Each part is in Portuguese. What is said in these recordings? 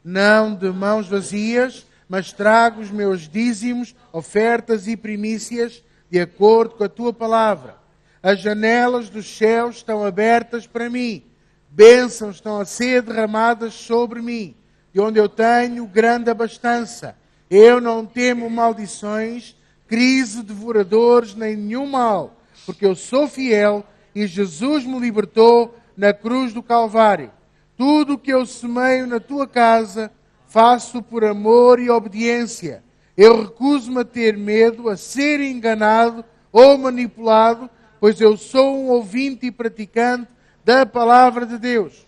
não de mãos vazias, mas trago os meus dízimos, ofertas e primícias, de acordo com a tua palavra. As janelas dos céus estão abertas para mim. Bênçãos estão a ser derramadas sobre mim, de onde eu tenho grande abastança. Eu não temo maldições, crise, devoradores, nem nenhum mal, porque eu sou fiel e Jesus me libertou na cruz do Calvário. Tudo o que eu semeio na tua casa, faço por amor e obediência. Eu recuso-me a ter medo, a ser enganado ou manipulado, pois eu sou um ouvinte e praticante da palavra de Deus.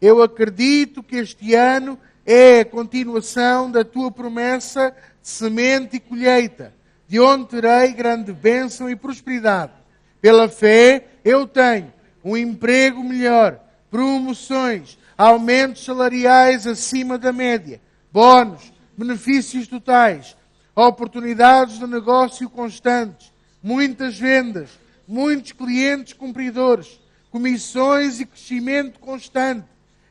Eu acredito que este ano é a continuação da tua promessa de semente e colheita, de onde terei grande bênção e prosperidade. Pela fé, eu tenho um emprego melhor, promoções, aumentos salariais acima da média, bónus, benefícios totais, oportunidades de negócio constantes, muitas vendas, muitos clientes cumpridores, comissões e crescimento constante,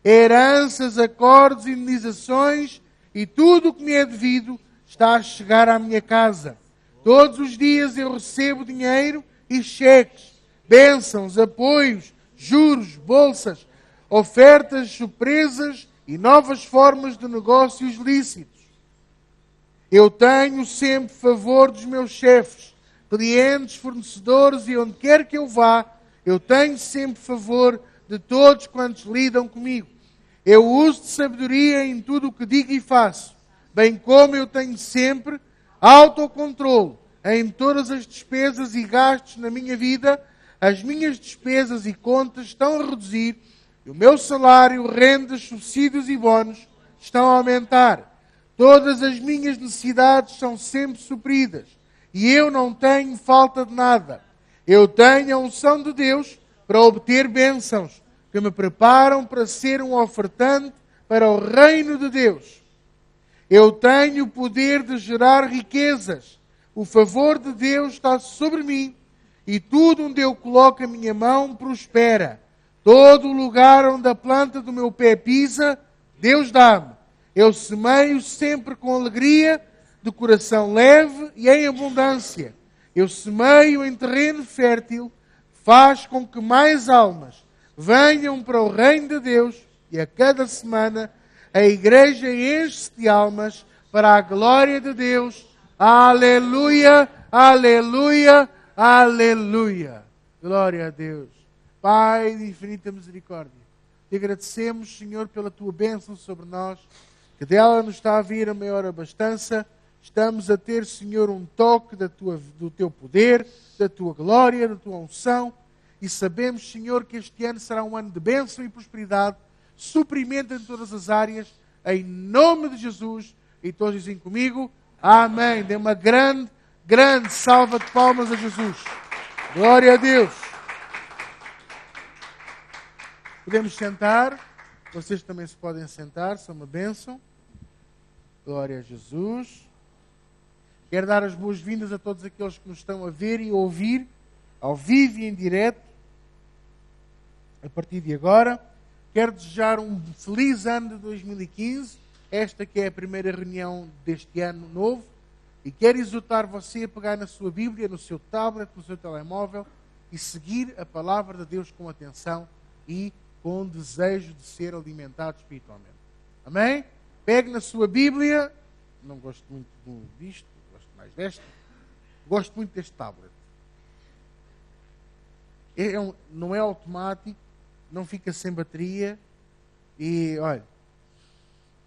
heranças, acordos, indenizações e tudo o que me é devido está a chegar à minha casa. Todos os dias eu recebo dinheiro e cheques, bênçãos, apoios, juros, bolsas, ofertas, surpresas e novas formas de negócios lícitos. Eu tenho sempre favor dos meus chefes, clientes, fornecedores e onde quer que eu vá, eu tenho sempre favor de todos quantos lidam comigo. Eu uso de sabedoria em tudo o que digo e faço, bem como eu tenho sempre autocontrole em todas as despesas e gastos na minha vida. As minhas despesas e contas estão a reduzir, e o meu salário, rendas, subsídios e bónus estão a aumentar. Todas as minhas necessidades são sempre supridas, e eu não tenho falta de nada. Eu tenho a unção de Deus para obter bênçãos, que me preparam para ser um ofertante para o reino de Deus. Eu tenho o poder de gerar riquezas. O favor de Deus está sobre mim, e tudo onde eu coloco a minha mão prospera. Todo lugar onde a planta do meu pé pisa, Deus dá-me. Eu semeio sempre com alegria, de coração leve e em abundância. Eu semeio em terreno fértil, faz com que mais almas venham para o reino de Deus, e a cada semana a igreja enche-se de almas para a glória de Deus. Aleluia, aleluia, aleluia. Glória a Deus. Pai de infinita misericórdia, te agradecemos, Senhor, pela tua bênção sobre nós, que dela nos está a vir a maior abastança. Estamos a ter, Senhor, um toque do teu poder, da tua glória, da tua unção, e sabemos, Senhor, que este ano será um ano de bênção e prosperidade, suprimento em todas as áreas, em nome de Jesus. E todos dizem comigo, amém. Dê uma grande, grande salva de palmas a Jesus. Glória a Deus. Podemos sentar. Vocês também se podem sentar, são uma bênção. Glória a Jesus. Quero dar as boas-vindas a todos aqueles que nos estão a ver e a ouvir, ao vivo e em direto, a partir de agora. Quero desejar um feliz ano de 2015, esta que é a primeira reunião deste ano novo, e quero exortar você a pegar na sua Bíblia, no seu tablet, no seu telemóvel, e seguir a palavra de Deus com atenção e com desejo de ser alimentado espiritualmente. Amém? Pegue na sua Bíblia. Não gosto muito disto, gosto mais desta. Gosto muito deste tablet. Não é automático, não fica sem bateria e, olha,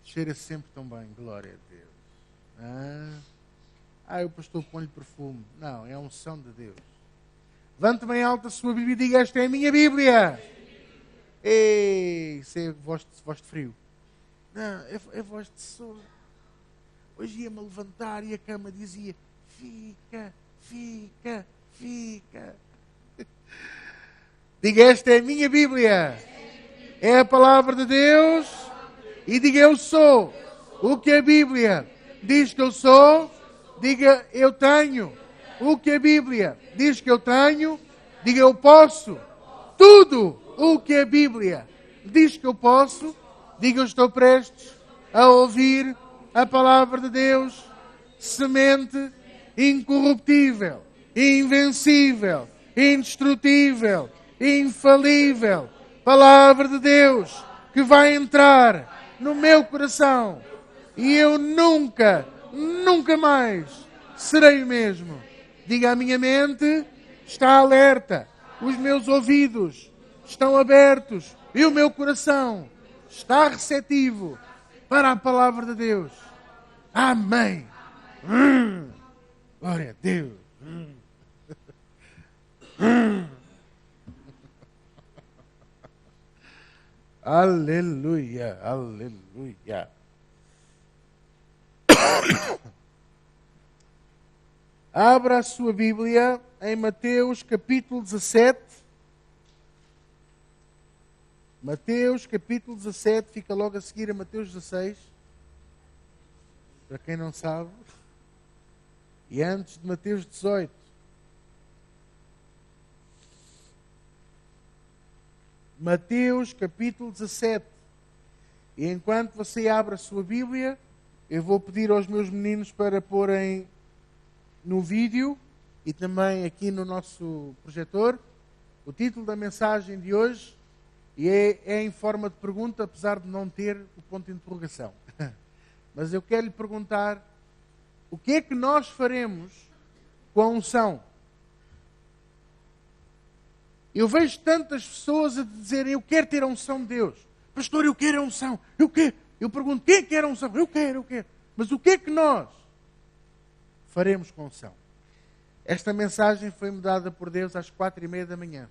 cheira sempre tão bem. Glória a Deus. O pastor põe-lhe perfume. Não, é a unção de Deus. Levante bem alto a sua Bíblia e diga, esta é a minha Bíblia. Ei, isso é voz de frio. Não, é voz de sono. Hoje ia-me levantar e a cama dizia, fica, fica, fica. Diga, esta é a minha Bíblia. É a palavra de Deus. E diga, eu sou o que a Bíblia diz que eu sou. Diga, eu tenho o que a Bíblia diz que eu tenho. Diga, eu posso tudo o que a Bíblia diz que eu posso. Diga, eu estou prestes a ouvir a palavra de Deus, semente incorruptível, invencível, indestrutível, infalível, palavra de Deus que vai entrar no meu coração e eu nunca mais serei o mesmo. Diga: a minha mente está alerta, os meus ouvidos estão abertos e o meu coração está receptivo para a palavra de Deus. Amém. Glória a Deus. Aleluia, aleluia. Abra a sua Bíblia em Mateus capítulo 17. Mateus capítulo 17, fica logo a seguir a Mateus 16. Para quem não sabe. E antes de Mateus 18. Mateus capítulo 17. E enquanto você abre a sua Bíblia, eu vou pedir aos meus meninos para porem no vídeo e também aqui no nosso projetor o título da mensagem de hoje, e é em forma de pergunta, apesar de não ter o ponto de interrogação. Mas eu quero lhe perguntar: o que é que nós faremos com a unção? Eu vejo tantas pessoas a dizerem: eu quero ter a unção de Deus. Pastor, eu quero a unção. Eu quero. Eu pergunto: quem quer a unção? Eu quero. Mas o que é que nós faremos com a unção? Esta mensagem foi-me dada por Deus às 4:30 da manhã.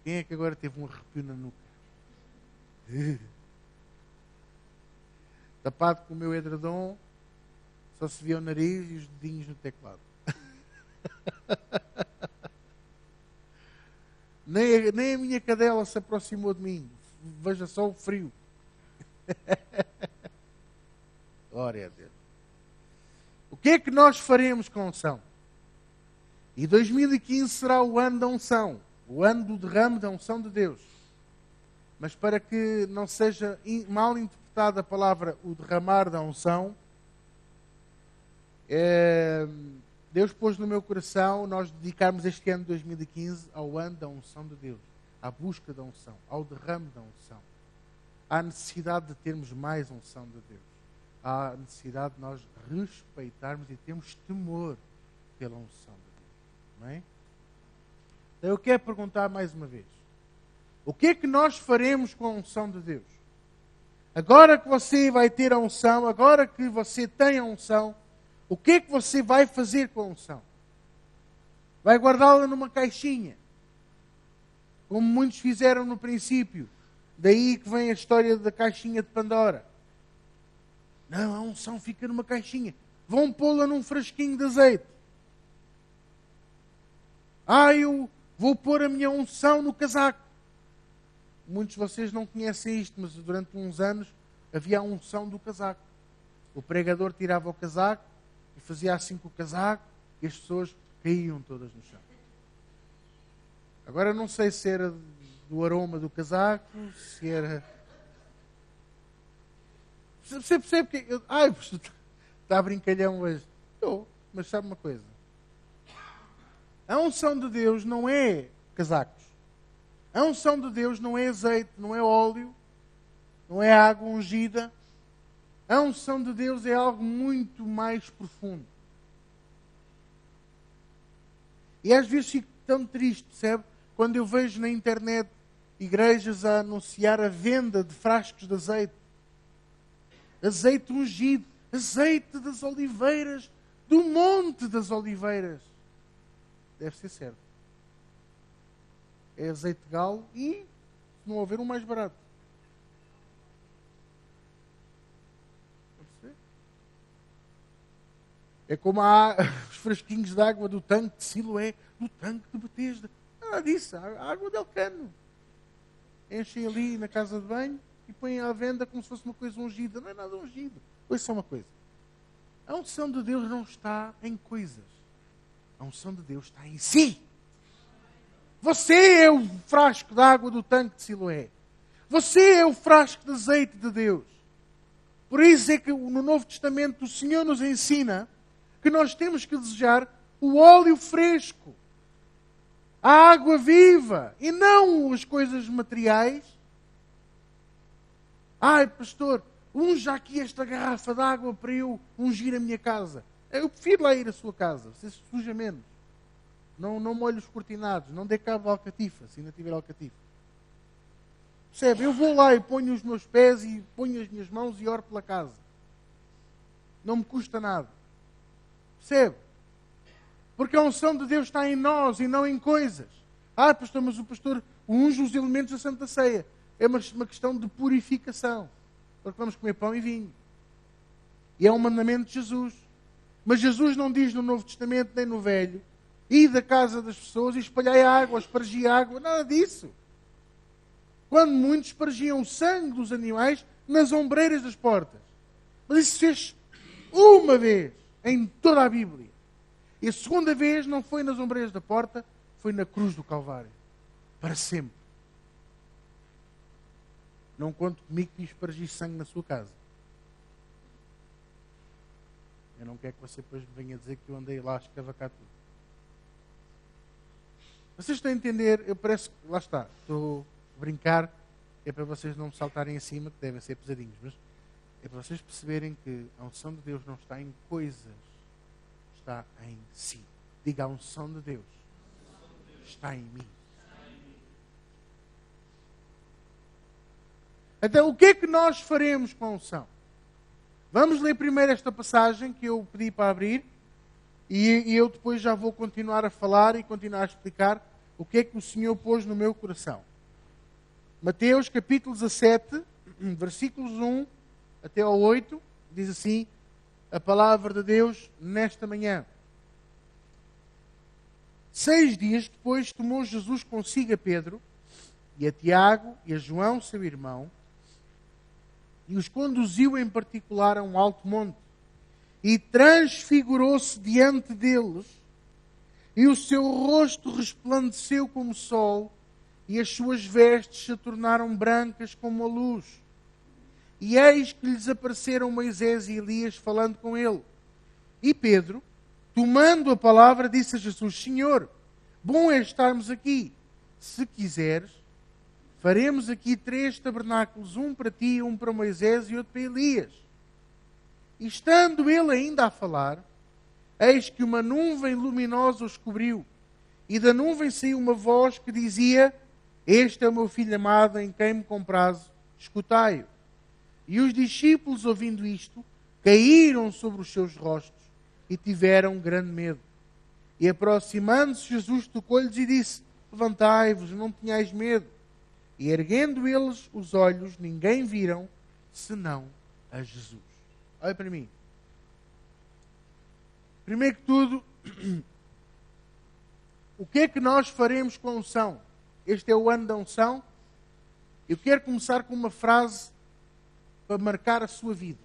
Quem é que agora teve um arrepio na nuca? Tapado com o meu edredom, só se via o nariz e os dedinhos no teclado. Nem a minha cadela se aproximou de mim. Veja só o frio. Glória a Deus. O que é que nós faremos com a unção? E 2015 será o ano da unção, o ano do derrame da unção de Deus. Mas para que não seja mal interpretada a palavra o derramar da unção, Deus pôs no meu coração nós dedicarmos este ano de 2015 ao ano da unção de Deus, à busca da unção, ao derrame da unção. Há necessidade de termos mais unção de Deus. Há necessidade de nós respeitarmos e termos temor pela unção de Deus. Não é? Então eu quero perguntar mais uma vez: o que é que nós faremos com a unção de Deus? Agora que você vai ter a unção, agora que você tem a unção, o que é que você vai fazer com a unção? Vai guardá-la numa caixinha, como muitos fizeram no princípio. Daí que vem a história da caixinha de Pandora. Não, a unção fica numa caixinha. Vão pô-la num frasquinho de azeite. Eu vou pôr a minha unção no casaco. Muitos de vocês não conhecem isto, mas durante uns anos havia a unção do casaco. O pregador tirava o casaco e fazia assim com o casaco e as pessoas caíam todas no chão. Agora não sei se era do aroma do casaco, se era... Você percebe que... está brincalhão hoje. Estou, mas sabe uma coisa? A unção de Deus não é casacos. A unção de Deus não é azeite, não é óleo, não é água ungida. A unção de Deus é algo muito mais profundo. E às vezes fico tão triste, percebe? Quando eu vejo na internet igrejas a anunciar a venda de frascos de azeite. Azeite ungido, azeite das oliveiras, do Monte das Oliveiras. Deve ser certo. É azeite de galo e, se não houver, um mais barato. É como os frasquinhos de água do tanque de Siloé, do tanque de Betesda. Nada disso, a água del cano. Enchem ali na casa de banho e põem à venda como se fosse uma coisa ungida. Não é nada ungido. Ouça só uma coisa. A unção de Deus não está em coisas. A unção de Deus está em si. Você é o frasco de água do tanque de Siloé. Você é o frasco de azeite de Deus. Por isso é que no Novo Testamento o Senhor nos ensina que nós temos que desejar o óleo fresco, a água viva, e não as coisas materiais. Ai, pastor, unja aqui esta garrafa de água para eu ungir a minha casa. Eu prefiro lá ir à sua casa, você se suja menos. Não molhe os cortinados, não dê cabo à alcatifa, se ainda tiver alcatifa. Percebe? Eu vou lá e ponho os meus pés e ponho as minhas mãos e oro pela casa. Não me custa nada. Percebe? Porque a unção de Deus está em nós e não em coisas. Ah, pastor, mas o pastor unge os elementos da Santa Ceia. É uma questão de purificação. Porque vamos comer pão e vinho. E é um mandamento de Jesus. Mas Jesus não diz no Novo Testamento nem no Velho: ir da casa das pessoas e espalhai água, espargir água. Nada disso. Quando muitos espargiam o sangue dos animais nas ombreiras das portas. Mas isso fez uma vez em toda a Bíblia. E a segunda vez não foi nas ombreiras da porta, foi na cruz do Calvário. Para sempre. Não conto comigo que espargi sangue na sua casa. Eu não quero que você depois me venha dizer que eu andei lá a escavacar tudo. Vocês estão a entender? Eu parece que... Lá está. Estou a brincar. É para vocês não me saltarem acima, que devem ser pesadinhos. Mas é para vocês perceberem que a unção de Deus não está em coisas. Está em si. Diga: a unção de Deus está em mim. Então, o que é que nós faremos com a unção? Vamos ler primeiro esta passagem que eu pedi para abrir e eu depois já vou continuar a falar e continuar a explicar o que é que o Senhor pôs no meu coração. Mateus capítulo 17, versículos 1 até ao 8, diz assim a palavra de Deus nesta manhã. 6 dias depois tomou Jesus consigo a Pedro e a Tiago e a João, seu irmão, e os conduziu em particular a um alto monte, e transfigurou-se diante deles, e o seu rosto resplandeceu como o sol, e as suas vestes se tornaram brancas como a luz. E eis que lhes apareceram Moisés e Elias falando com ele. E Pedro, tomando a palavra, disse a Jesus: Senhor, bom é estarmos aqui. Se quiseres, faremos aqui 3 tabernáculos, um para ti, um para Moisés e outro para Elias. E estando ele ainda a falar, eis que uma nuvem luminosa os cobriu, e da nuvem saiu uma voz que dizia: Este é o meu filho amado, em quem me comprazo, escutai-o. E os discípulos, ouvindo isto, caíram sobre os seus rostos e tiveram grande medo. E aproximando-se, Jesus tocou-lhes e disse: Levantai-vos, não tenhais medo. E erguendo eles os olhos, ninguém viram, senão a Jesus. Olha para mim. Primeiro que tudo, o que é que nós faremos com a unção? Este é o ano da unção. Eu quero começar com uma frase para marcar a sua vida.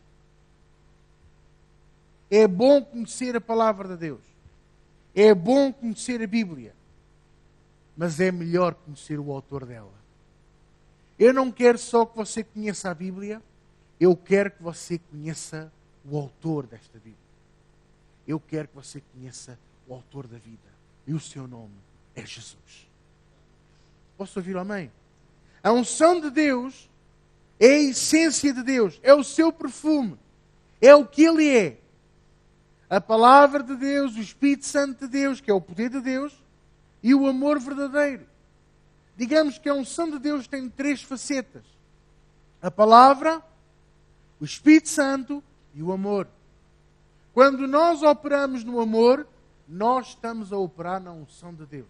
É bom conhecer a palavra de Deus. É bom conhecer a Bíblia. Mas é melhor conhecer o autor dela. Eu não quero só que você conheça a Bíblia, eu quero que você conheça o autor desta Bíblia. Eu quero que você conheça o autor da vida. E o seu nome é Jesus. Posso ouvir amém? A unção de Deus é a essência de Deus, é o seu perfume, é o que Ele é. A palavra de Deus, o Espírito Santo de Deus, que é o poder de Deus, e o amor verdadeiro. Digamos que a unção de Deus tem 3 facetas: a palavra, o Espírito Santo e o amor. Quando nós operamos no amor, nós estamos a operar na unção de Deus.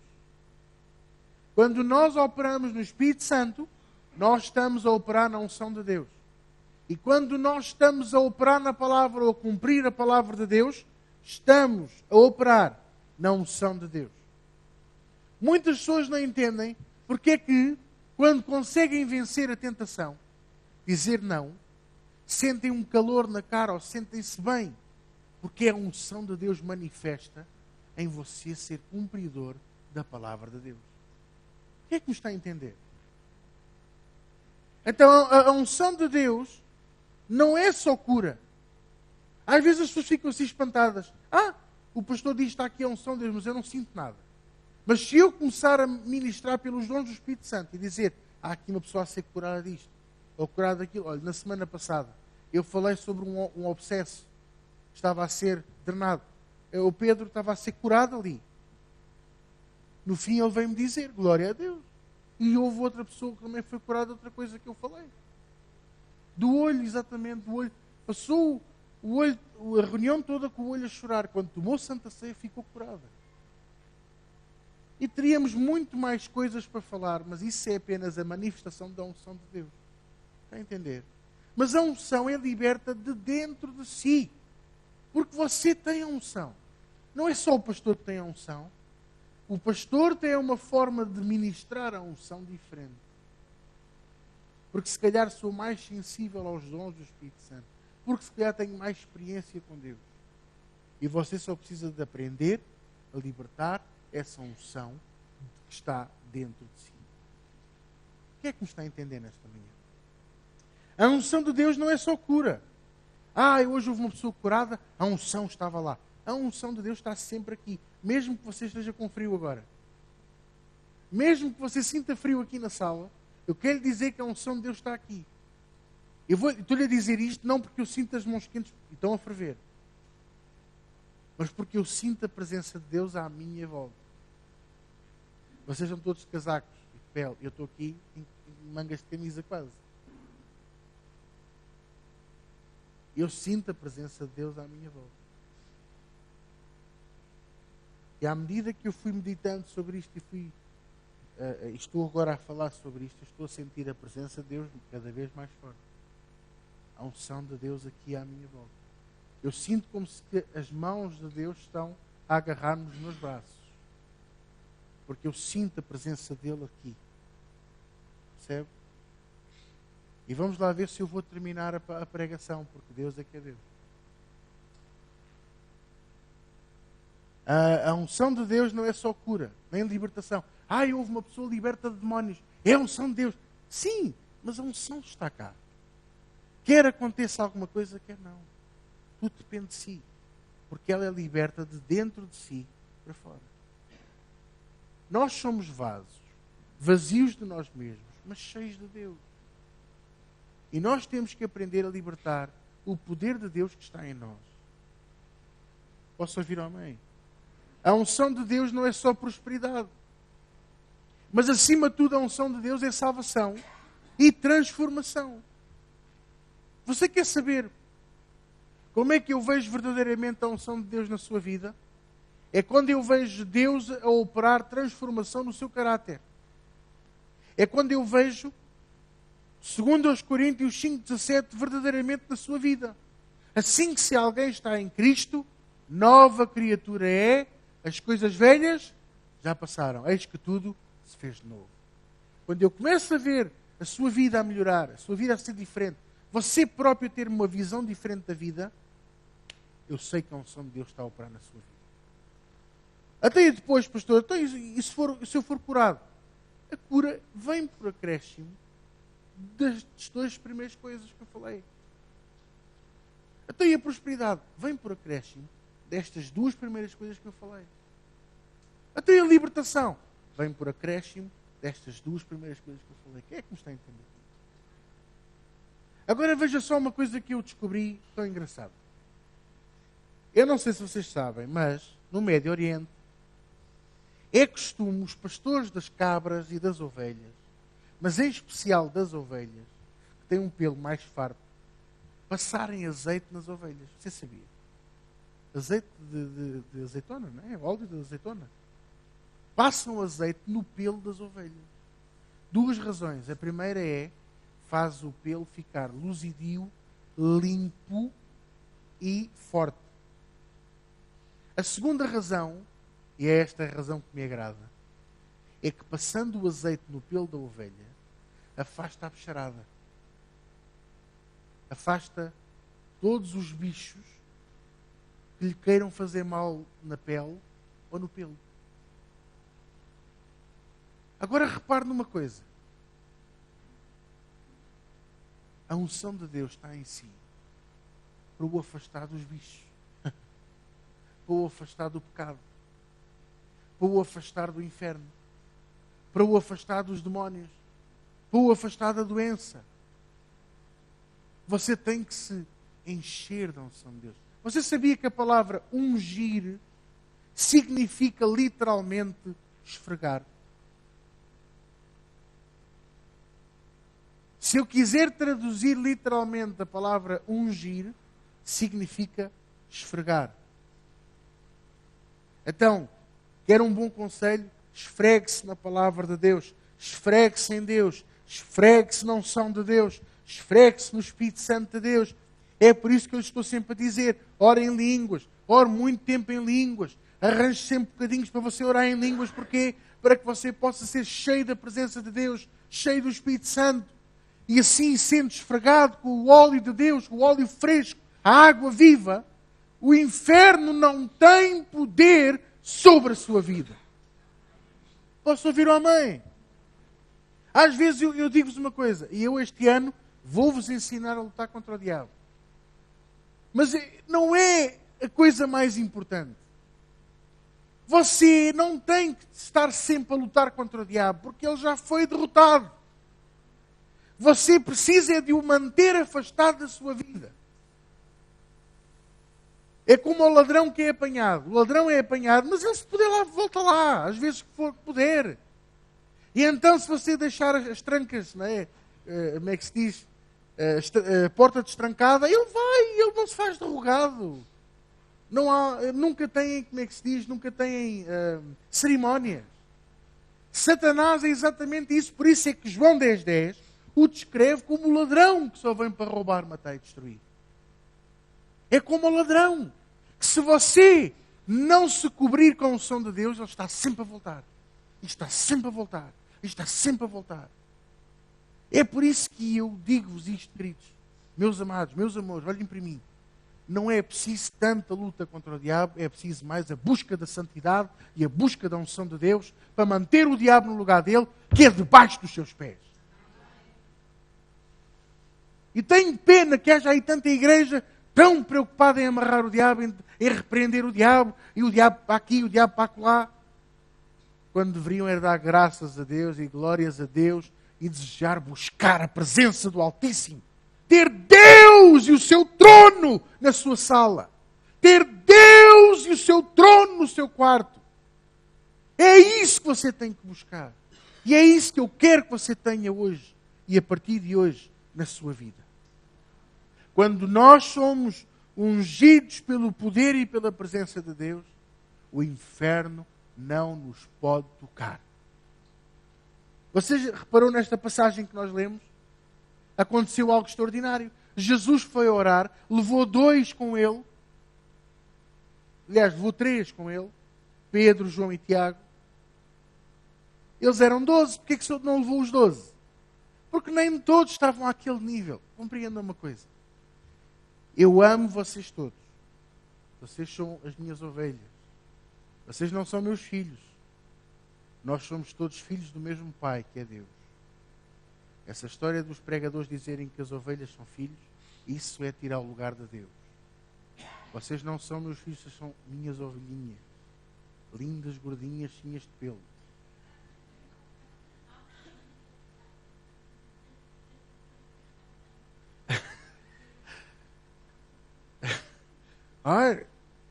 Quando nós operamos no Espírito Santo, nós estamos a operar na unção de Deus. E quando nós estamos a operar na palavra ou a cumprir a palavra de Deus, estamos a operar na unção de Deus. Muitas pessoas não entendem porque é que, quando conseguem vencer a tentação, dizer não, sentem um calor na cara ou sentem-se bem, porque a unção de Deus manifesta em você ser cumpridor da palavra de Deus. O que é que me está a entender? Então a unção de Deus não é só cura. Às vezes as pessoas ficam assim espantadas. O pastor diz que está aqui a unção de Deus, mas eu não sinto nada. Mas se eu começar a ministrar pelos dons do Espírito Santo e dizer, há aqui uma pessoa a ser curada disto, ou curada daquilo. Olha, na semana passada, eu falei sobre um abscesso que estava a ser drenado. O Pedro estava a ser curado ali. No fim ele veio-me dizer, glória a Deus. E houve outra pessoa que também foi curada de outra coisa que eu falei. Do olho, exatamente, do olho. Passou o olho, a reunião toda com o olho a chorar. Quando tomou Santa Ceia, ficou curada. E teríamos muito mais coisas para falar, mas isso é apenas a manifestação da unção de Deus. Está a entender? Mas a unção é liberta de dentro de si. Porque você tem a unção. Não é só o pastor que tem a unção. O pastor tem uma forma de ministrar a unção diferente. Porque se calhar sou mais sensível aos dons do Espírito Santo. Porque se calhar tenho mais experiência com Deus. E você só precisa de aprender a libertar essa unção que está dentro de si. O que é que me está a entender nesta manhã? A unção de Deus não é só cura. Hoje houve uma pessoa curada, a unção estava lá. A unção de Deus está sempre aqui. Mesmo que você esteja com frio agora. Mesmo que você sinta frio aqui na sala, eu quero lhe dizer que a unção de Deus está aqui. Estou-lhe a dizer isto não porque eu sinto as mãos quentes e estão a ferver. Mas porque eu sinto a presença de Deus à minha volta. Vocês são todos de casacos e de pele. Eu estou aqui em mangas de camisa quase. Eu sinto a presença de Deus à minha volta. E à medida que eu fui meditando sobre isto e estou agora a falar sobre isto, eu estou a sentir a presença de Deus cada vez mais forte. A unção de Deus aqui à minha volta. Eu sinto como se as mãos de Deus estão a agarrar-me nos meus braços. Porque eu sinto a presença dele aqui. Percebe? E vamos lá ver se eu vou terminar a pregação, porque Deus é que é Deus. A unção de Deus não é só cura, nem libertação. Houve uma pessoa liberta de demónios. É a unção de Deus. Sim, mas a unção está cá. Quer aconteça alguma coisa, quer não. Tudo depende de si. Porque ela é liberta de dentro de si para fora. Nós somos vasos, vazios de nós mesmos, mas cheios de Deus. E nós temos que aprender a libertar o poder de Deus que está em nós. Posso ouvir amém? A unção de Deus não é só prosperidade. Mas acima de tudo a unção de Deus é salvação e transformação. Você quer saber como é que eu vejo verdadeiramente a unção de Deus na sua vida? É quando eu vejo Deus a operar transformação no seu caráter. É quando eu vejo, segundo aos Coríntios 5,17, verdadeiramente na sua vida. Assim que se alguém está em Cristo, nova criatura é, as coisas velhas já passaram, eis que tudo se fez de novo. Quando eu começo a ver a sua vida a melhorar, a sua vida a ser diferente, você próprio ter uma visão diferente da vida, eu sei que a unção de Deus está a operar na sua vida. Até depois, pastor, e se eu for curado? A cura vem por acréscimo das duas primeiras coisas que eu falei. Até a prosperidade vem por acréscimo destas duas primeiras coisas que eu falei. Até a libertação vem por acréscimo destas duas primeiras coisas que eu falei. Quem é que me está a entender? Agora veja só uma coisa que eu descobri tão engraçada. Eu não sei se vocês sabem, mas no Médio Oriente é costume os pastores das cabras e das ovelhas, mas em especial das ovelhas, que têm um pelo mais farto, passarem azeite nas ovelhas. Você sabia? Azeite de azeitona, não é? Óleo de azeitona. Passam azeite no pelo das ovelhas. Duas razões. A primeira é, faz o pelo ficar luzidio, limpo e forte. A segunda razão, e é esta a razão que me agrada, é que passando o azeite no pelo da ovelha, afasta a bicharada. Afasta todos os bichos que lhe queiram fazer mal na pele ou no pelo. Agora repare numa coisa. A unção de Deus está em si para o afastar dos bichos, para o afastar do pecado, para o afastar do inferno, para o afastar dos demónios, para o afastar da doença. Você tem que se encher da unção de Deus. Você sabia que a palavra ungir significa literalmente esfregar? Se eu quiser traduzir literalmente a palavra ungir, significa esfregar. Então, quer um bom conselho? Esfregue-se na palavra de Deus. Esfregue-se em Deus. Esfregue-se na unção de Deus. Esfregue-se no Espírito Santo de Deus. É por isso que eu estou sempre a dizer, ore em línguas. Ore muito tempo em línguas. Arranje sempre bocadinhos para você orar em línguas. Porquê? Para que você possa ser cheio da presença de Deus. Cheio do Espírito Santo. E assim, sendo esfregado com o óleo de Deus, com o óleo fresco, a água viva, o inferno não tem poder sobre a sua vida. Posso ouvir o amém? Às vezes eu digo-vos uma coisa, e eu este ano vou-vos ensinar a lutar contra o diabo. Mas não é a coisa mais importante. Você não tem que estar sempre a lutar contra o diabo, porque ele já foi derrotado. Você precisa de o manter afastado da sua vida. É como o ladrão que é apanhado. O ladrão é apanhado, mas ele se puder lá, volta lá, às vezes que for poder. E então se você deixar as trancas, não é? Como é que se diz? A porta destrancada, ele vai, ele não se faz derrogado. Não há, nunca tem, como é que se diz? Nunca tem cerimónias. Satanás é exatamente isso, por isso é que João 10:10 o descreve como o ladrão que só vem para roubar, matar e destruir. É como o ladrão, que se você não se cobrir com a unção de Deus, ele está sempre a voltar. E está sempre a voltar. E está sempre a voltar. É por isso que eu digo-vos isto, queridos. Meus amados, meus amores, olhem para mim. Não é preciso tanta luta contra o diabo, é preciso mais a busca da santidade e a busca da unção de Deus para manter o diabo no lugar dele, que é debaixo dos seus pés. E tenho pena que haja aí tanta igreja tão preocupada em amarrar o diabo, em repreender o diabo, e o diabo para aqui, o diabo para lá, quando deveriam era dar graças a Deus e glórias a Deus e desejar buscar a presença do Altíssimo. Ter Deus e o seu trono na sua sala. Ter Deus e o seu trono no seu quarto. É isso que você tem que buscar. E é isso que eu quero que você tenha hoje e a partir de hoje na sua vida. Quando nós somos ungidos pelo poder e pela presença de Deus, o inferno não nos pode tocar. Você reparou nesta passagem que nós lemos? Aconteceu algo extraordinário. Jesus foi orar, levou 2 com ele. Aliás, levou 3 com ele. Pedro, João e Tiago. Eles eram 12. Porquê que não levou os 12? Porque nem todos estavam àquele nível. Compreendam uma coisa. Eu amo vocês todos. Vocês são as minhas ovelhas. Vocês não são meus filhos. Nós somos todos filhos do mesmo Pai, que é Deus. Essa história dos pregadores dizerem que as ovelhas são filhos, isso é tirar o lugar de Deus. Vocês não são meus filhos, vocês são minhas ovelhinhas. Lindas, gordinhas, cheinhas de pelo.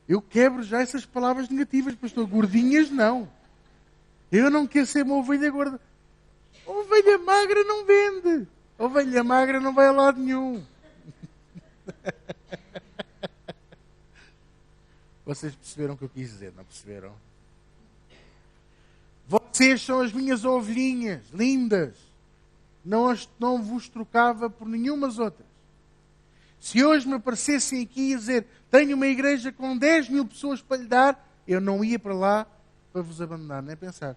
Eu quebro já essas palavras negativas, pastor. Gordinhas, não. Eu não quero ser uma ovelha gorda. Ovelha magra não vende. Ovelha magra não vai a lado nenhum. Vocês perceberam o que eu quis dizer, não perceberam? Vocês são as minhas ovelhinhas, lindas. Não vos trocava por nenhumas outras. Se hoje me aparecessem aqui a dizer, tenho uma igreja com 10.000 pessoas para lhe dar, eu não ia para lá para vos abandonar, nem pensar.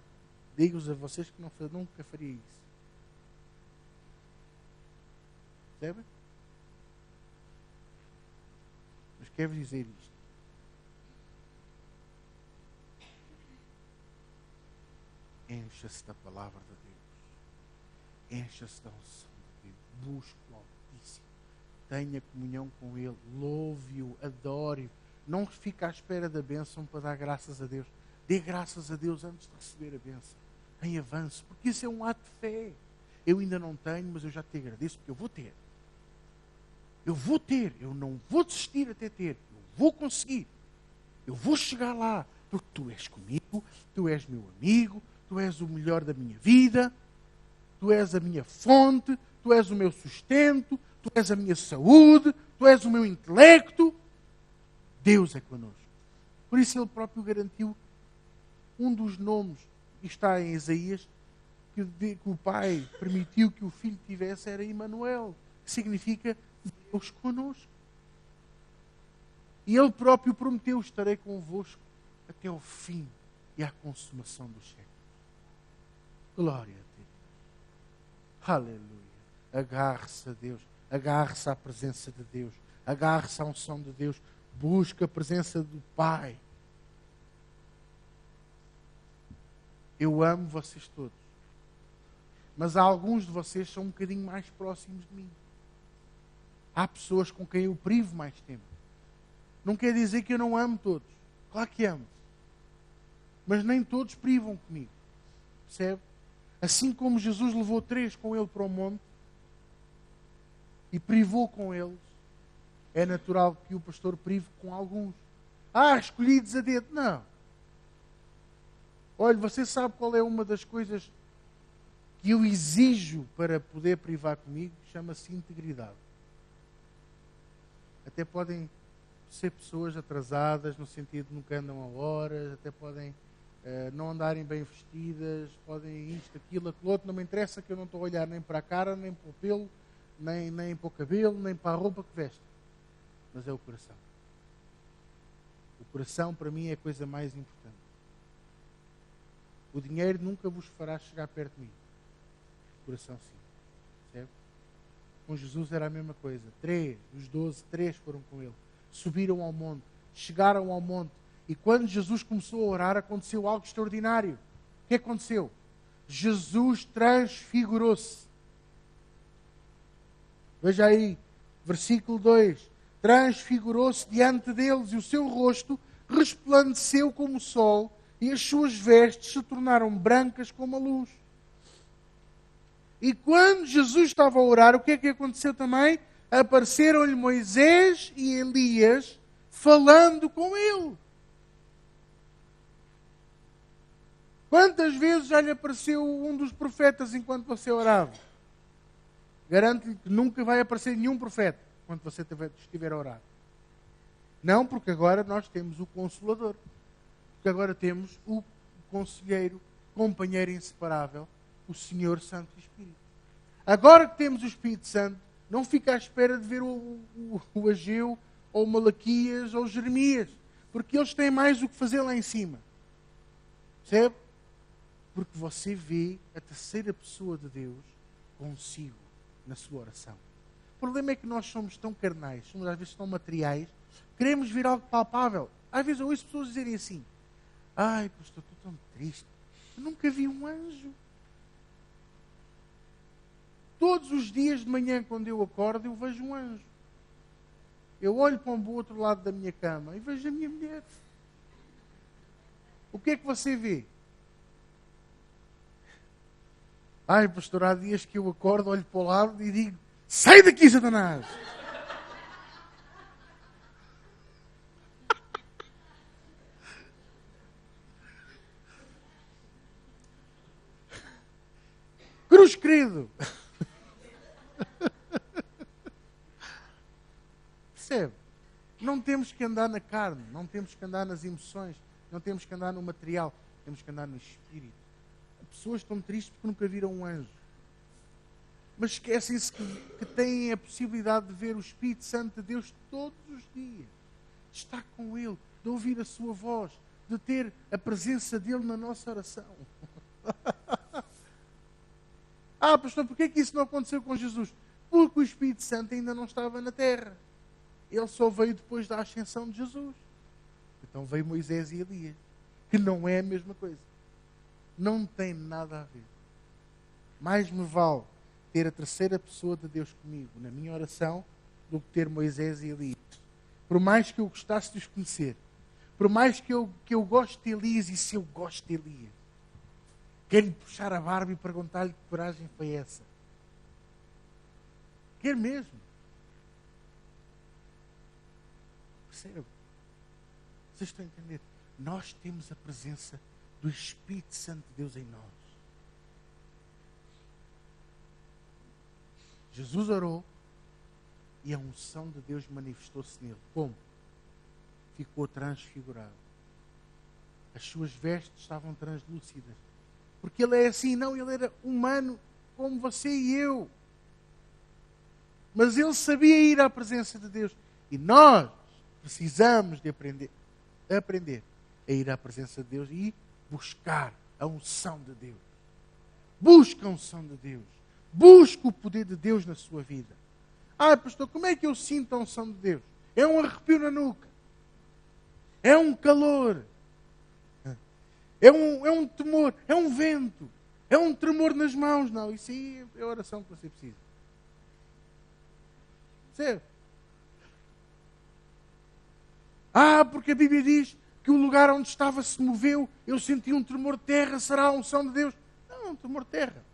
Digo-vos a vocês que nunca faria isso. Percebem? Mas quero dizer isto. Encha-se da palavra de Deus. Encha-se da unção de Deus. Busque-o. propício. Tenha comunhão com Ele, louve-o, adore-o. Não fique à espera da bênção para dar graças a Deus. Dê graças a Deus antes de receber a bênção. Em avanço, porque isso é um ato de fé. Eu ainda não tenho, mas eu já te agradeço, porque eu vou ter. Eu vou ter, eu não vou desistir até ter. Eu vou conseguir. Eu vou chegar lá, porque tu és comigo, tu és meu amigo, tu és o melhor da minha vida, tu és a minha fonte, tu és o meu sustento, tu és a minha saúde, tu és o meu intelecto. Deus é connosco. Por isso Ele próprio garantiu um dos nomes que está em Isaías, que o Pai permitiu que o Filho tivesse, era Emanuel, que significa Deus connosco. E Ele próprio prometeu: estarei convosco até ao fim e à consumação dos séculos. Glória a Deus. Aleluia. Agarre-se a Deus. Agarre-se à presença de Deus. Agarre-se à unção de Deus. Busque a presença do Pai. Eu amo vocês todos. Mas há alguns de vocês que são um bocadinho mais próximos de mim. Há pessoas com quem eu privo mais tempo. Não quer dizer que eu não amo todos. Claro que amo. Mas nem todos privam comigo. Percebe? Assim como Jesus levou 3 com Ele para o monte e privou com eles, é natural que o pastor prive com alguns. Escolhidos a dedo. Não. Olha, você sabe qual é uma das coisas que eu exijo para poder privar comigo? Chama-se integridade. Até podem ser pessoas atrasadas, no sentido de nunca andam a horas, até podem não andarem bem vestidas, podem isto, aquilo, aquilo outro. Não me interessa, que eu não estou a olhar nem para a cara, nem para o pelo, nem para o cabelo, nem para a roupa que vestem. Mas é o coração. O coração, para mim, é a coisa mais importante. O dinheiro nunca vos fará chegar perto de mim. O coração, sim. Percebe? Com Jesus era a mesma coisa. 3 dos 12, 3 foram com Ele. Subiram ao monte. Chegaram ao monte. E quando Jesus começou a orar, aconteceu algo extraordinário. O que aconteceu? Jesus transfigurou-se. Veja aí, versículo 2. Transfigurou-se diante deles e o seu rosto resplandeceu como o sol e as suas vestes se tornaram brancas como a luz. E quando Jesus estava a orar, o que é que aconteceu também? Apareceram-lhe Moisés e Elias falando com ele. Quantas vezes já lhe apareceu um dos profetas enquanto você orava? Garanto-lhe que nunca vai aparecer nenhum profeta quando você estiver a orar. Não, porque agora nós temos o Consolador. Porque agora temos o Conselheiro, companheiro inseparável, o Senhor Santo Espírito. Agora que temos o Espírito Santo, não fica à espera de ver o Ageu, ou o Malaquias, ou o Jeremias. Porque eles têm mais o que fazer lá em cima. Percebe? Porque você vê a terceira pessoa de Deus consigo na sua oração. O problema é que nós somos tão carnais, somos às vezes tão materiais, queremos ver algo palpável. Às vezes eu ouço pessoas dizerem assim: ai, pastor, estou tão triste, eu nunca vi um anjo. Todos os dias de manhã, quando eu acordo, eu vejo um anjo. Eu olho para o outro lado da minha cama e vejo a minha mulher. O que é que você vê? Ai, pastor, há dias que eu acordo, olho para o lado e digo: sai daqui, Satanás! Cruz querido! Percebe? Não temos que andar na carne, não temos que andar nas emoções, não temos que andar no material, temos que andar no espírito. As pessoas estão tristes porque nunca viram um anjo. Mas esquecem-se que têm a possibilidade de ver o Espírito Santo de Deus todos os dias. De estar com Ele, de ouvir a sua voz, de ter a presença dEle na nossa oração. Pastor, porquê que isso não aconteceu com Jesus? Porque o Espírito Santo ainda não estava na terra. Ele só veio depois da ascensão de Jesus. Então veio Moisés e Elias, que não é a mesma coisa. Não tem nada a ver. Mais me vale ter a terceira pessoa de Deus comigo na minha oração do que ter Moisés e Elias. Por mais que eu gostasse de os conhecer, por mais que eu goste de Elias, e se eu gosto de Elias, quero-lhe puxar a barba e perguntar-lhe que coragem foi essa. Quero mesmo. Percebe? Vocês estão a entender? Nós temos a presença do Espírito Santo de Deus em nós. Jesus orou e a unção de Deus manifestou-se nele. Como? Ficou transfigurado. As suas vestes estavam translúcidas. Porque ele é assim, não, ele era humano como você e eu. Mas ele sabia ir à presença de Deus. E nós precisamos de aprender a ir à presença de Deus e buscar a unção de Deus. Busca a unção de Deus. Busca o poder de Deus na sua vida. Ah, pastor, como é que eu sinto a unção de Deus? É um arrepio na nuca. É um calor. É um temor. É um vento. É um tremor nas mãos. Não, isso aí é a oração que você precisa. Percebe? Ah, porque a Bíblia diz que o lugar onde estava se moveu, eu senti um tremor de terra, será a unção de Deus? Não, um tremor de terra.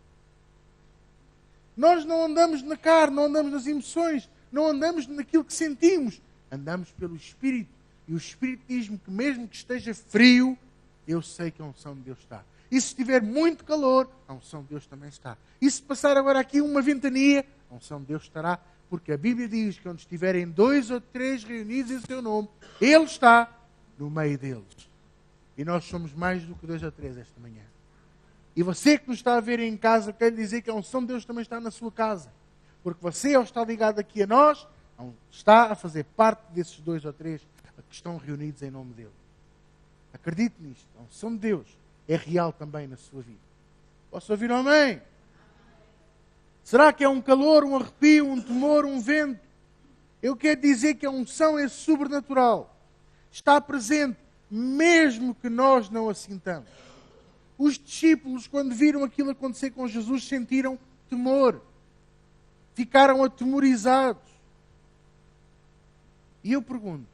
Nós não andamos na carne, não andamos nas emoções, não andamos naquilo que sentimos. Andamos pelo Espírito. E o Espírito diz-me que mesmo que esteja frio, eu sei que a unção de Deus está. E se estiver muito calor, a unção de Deus também está. E se passar agora aqui uma ventania, a unção de Deus estará. Porque a Bíblia diz que onde estiverem 2 ou 3 reunidos em seu nome, Ele está no meio deles. E nós somos mais do que 2 ou 3 esta manhã. E você que nos está a ver em casa, quero dizer que a unção de Deus também está na sua casa. Porque você, ao estar ligado aqui a nós, está a fazer parte desses 2 ou 3 que estão reunidos em nome dEle. Acredite nisto. A unção de Deus é real também na sua vida. Posso ouvir um amém? Será que é um calor, um arrepio, um temor, um vento? Eu quero dizer que a unção é sobrenatural. Está presente, mesmo que nós não a sintamos. Os discípulos, quando viram aquilo acontecer com Jesus, sentiram temor. Ficaram atemorizados. E eu pergunto,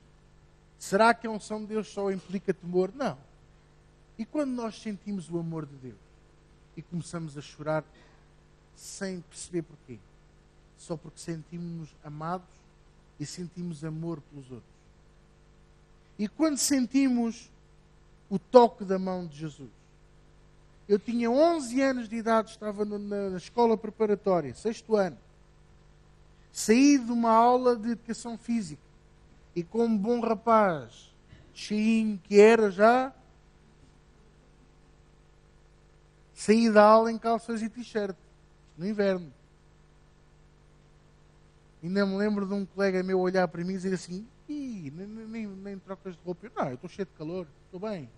será que a unção de Deus só implica temor? Não. E quando nós sentimos o amor de Deus e começamos a chorar sem perceber porquê? Só porque sentimos-nos amados e sentimos amor pelos outros. E quando sentimos o toque da mão de Jesus. Eu tinha 11 anos de idade, estava na escola preparatória, 6º ano. Saí de uma aula de educação física. E como bom rapaz, cheinho que era já, saí da aula em calças e t-shirt, no inverno. Ainda me lembro de um colega meu olhar para mim e dizer assim, nem trocas de roupa. Não, eu estou cheio de calor, estou bem.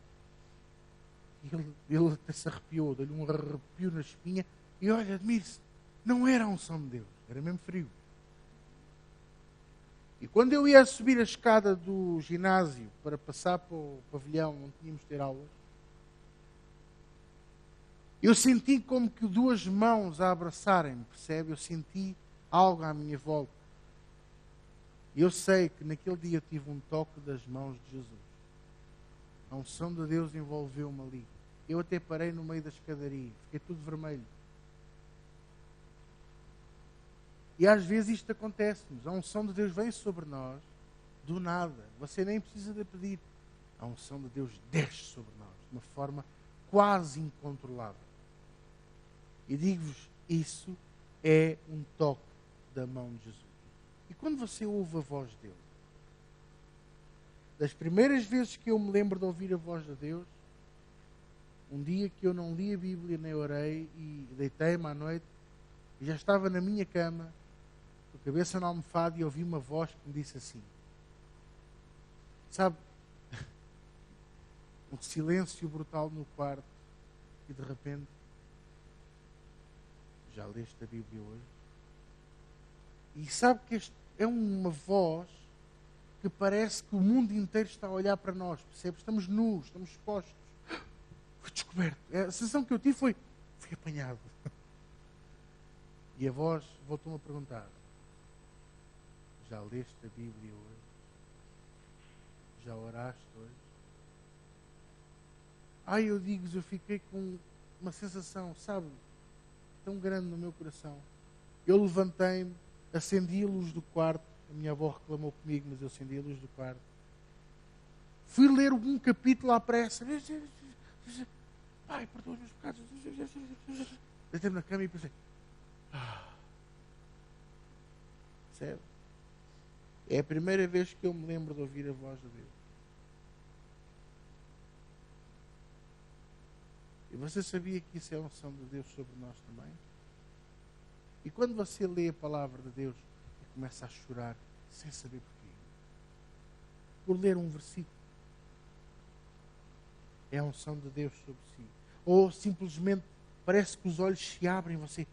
E ele até se arrepiou, deu-lhe um arrepio na espinha. E olha, admire-se, não era a unção de Deus, era mesmo frio. E quando eu ia subir a escada do ginásio para passar para o pavilhão onde tínhamos de ter aulas, eu senti como que 2 mãos a abraçarem-me, percebe? Eu senti algo à minha volta. E eu sei que naquele dia eu tive um toque das mãos de Jesus. A unção de Deus envolveu-me ali. Eu até parei no meio da escadaria, fiquei tudo vermelho. E às vezes isto acontece-nos. A unção de Deus vem sobre nós do nada. Você nem precisa de pedir. A unção de Deus desce sobre nós de uma forma quase incontrolável. E digo-vos, isso é um toque da mão de Jesus. E quando você ouve a voz dele, das primeiras vezes que eu me lembro de ouvir a voz de Deus, um dia que eu não li a Bíblia nem orei e deitei-me à noite e já estava na minha cama, com a cabeça na almofada, e ouvi uma voz que me disse assim, sabe, um silêncio brutal no quarto e de repente, já leste a Bíblia hoje? E sabe que este é uma voz que parece que o mundo inteiro está a olhar para nós, percebe? Estamos nus, estamos expostos. Fui descoberto. A sensação que eu tive foi, fui apanhado. E a voz voltou-me a perguntar: já leste a Bíblia hoje? Já oraste hoje? Eu digo-vos, eu fiquei com uma sensação, sabe, tão grande no meu coração. Eu levantei-me, acendi a luz do quarto. A minha avó reclamou comigo, mas eu acendi a luz do quarto. Fui ler um capítulo à pressa. Pai, perdoa os meus pecados. Deitei-me na cama e pensei: percebe? É a primeira vez que eu me lembro de ouvir a voz de Deus. E você sabia que isso é a unção de Deus sobre nós também? E quando você lê a palavra de Deus e começa a chorar sem saber porquê, por ler um versículo, é a unção de Deus sobre si. Ou simplesmente parece que os olhos se abrem e você: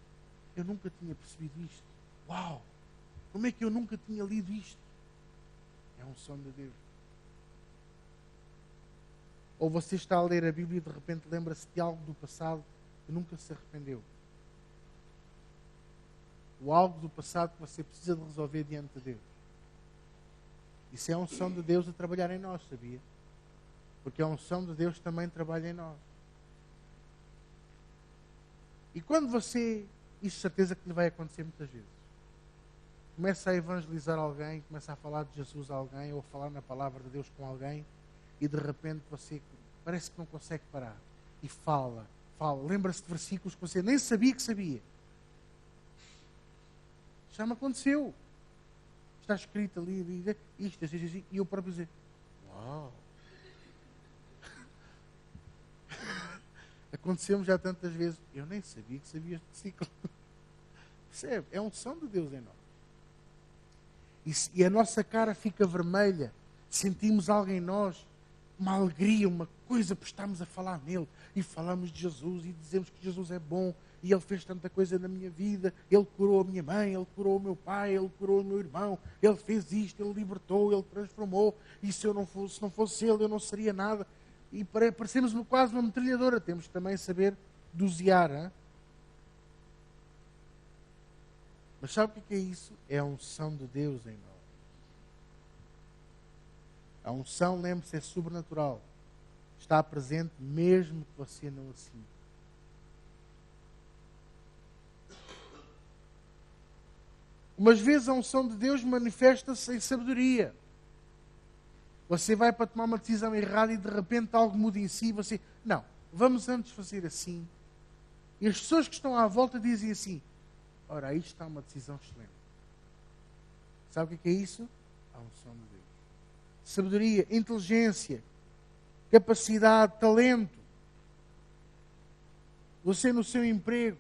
eu nunca tinha percebido isto. Uau! Como é que eu nunca tinha lido isto? É a unção de Deus. Ou você está a ler a Bíblia e de repente lembra-se de algo do passado que nunca se arrependeu. Ou algo do passado que você precisa de resolver diante de Deus. Isso é a unção de Deus a trabalhar em nós, sabia? Porque a unção de Deus também trabalha em nós. E quando você, isso de certeza que lhe vai acontecer muitas vezes, começa a evangelizar alguém, começa a falar de Jesus a alguém, ou a falar na palavra de Deus com alguém, e de repente você parece que não consegue parar. E fala. Lembra-se de versículos que você nem sabia que sabia. Já me aconteceu. Está escrito ali, isto, e eu próprio dizer: uau! Aconteceu-me já tantas vezes. Eu nem sabia que sabia este versículo. Percebe? É a unção de Deus em nós. E a nossa cara fica vermelha. Sentimos algo em nós, uma alegria, uma coisa, por estarmos a falar nele. E falamos de Jesus e dizemos que Jesus é bom. E ele fez tanta coisa na minha vida. Ele curou a minha mãe, ele curou o meu pai, ele curou o meu irmão. Ele fez isto, ele libertou, ele transformou. E se não fosse ele, eu não seria nada. E parecemos quase uma metralhadora. Temos que também saber dosear. Hein? Mas sabe o que é isso? É a unção de Deus em nós. A unção, lembre-se, é sobrenatural. Está presente mesmo que você não a sinta. Umas vezes a unção de Deus manifesta-se em sabedoria. Você vai para tomar uma decisão errada e de repente algo muda em si. Você, não, vamos antes fazer assim. E as pessoas que estão à volta dizem assim: ora, aí está uma decisão excelente. Sabe o que é isso? A unção de Deus. Sabedoria, inteligência, capacidade, talento. Você no seu emprego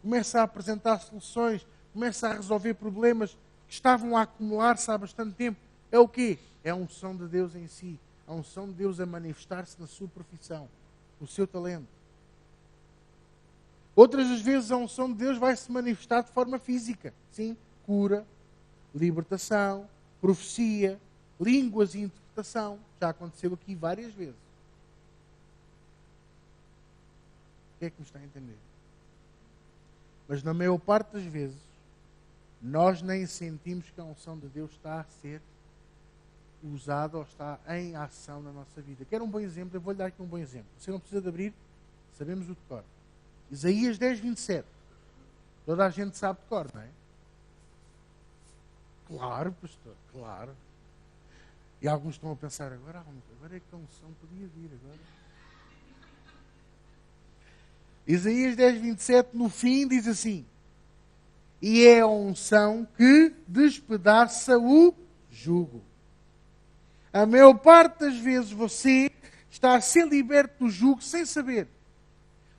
começa a apresentar soluções, começa a resolver problemas que estavam a acumular-se há bastante tempo. É o quê? É a unção de Deus em si. A unção de Deus a manifestar-se na sua profissão, no seu talento. Outras das vezes a unção de Deus vai se manifestar de forma física. Sim, cura, libertação, profecia, línguas e interpretação. Já aconteceu aqui várias vezes. O que é que me está a entender? Mas na maior parte das vezes, nós nem sentimos que a unção de Deus está a ser usada ou está em ação na nossa vida. Quero um bom exemplo? Eu vou-lhe dar aqui um bom exemplo. Você não precisa de abrir, sabemos o de cor. Isaías 10, 27. Toda a gente sabe de cor, não é? Claro, pastor, claro. E alguns estão a pensar: agora é que a unção podia vir agora. Isaías 10, 27, no fim, diz assim: e é a unção que despedaça o jugo. A maior parte das vezes você está a ser liberto do jugo sem saber.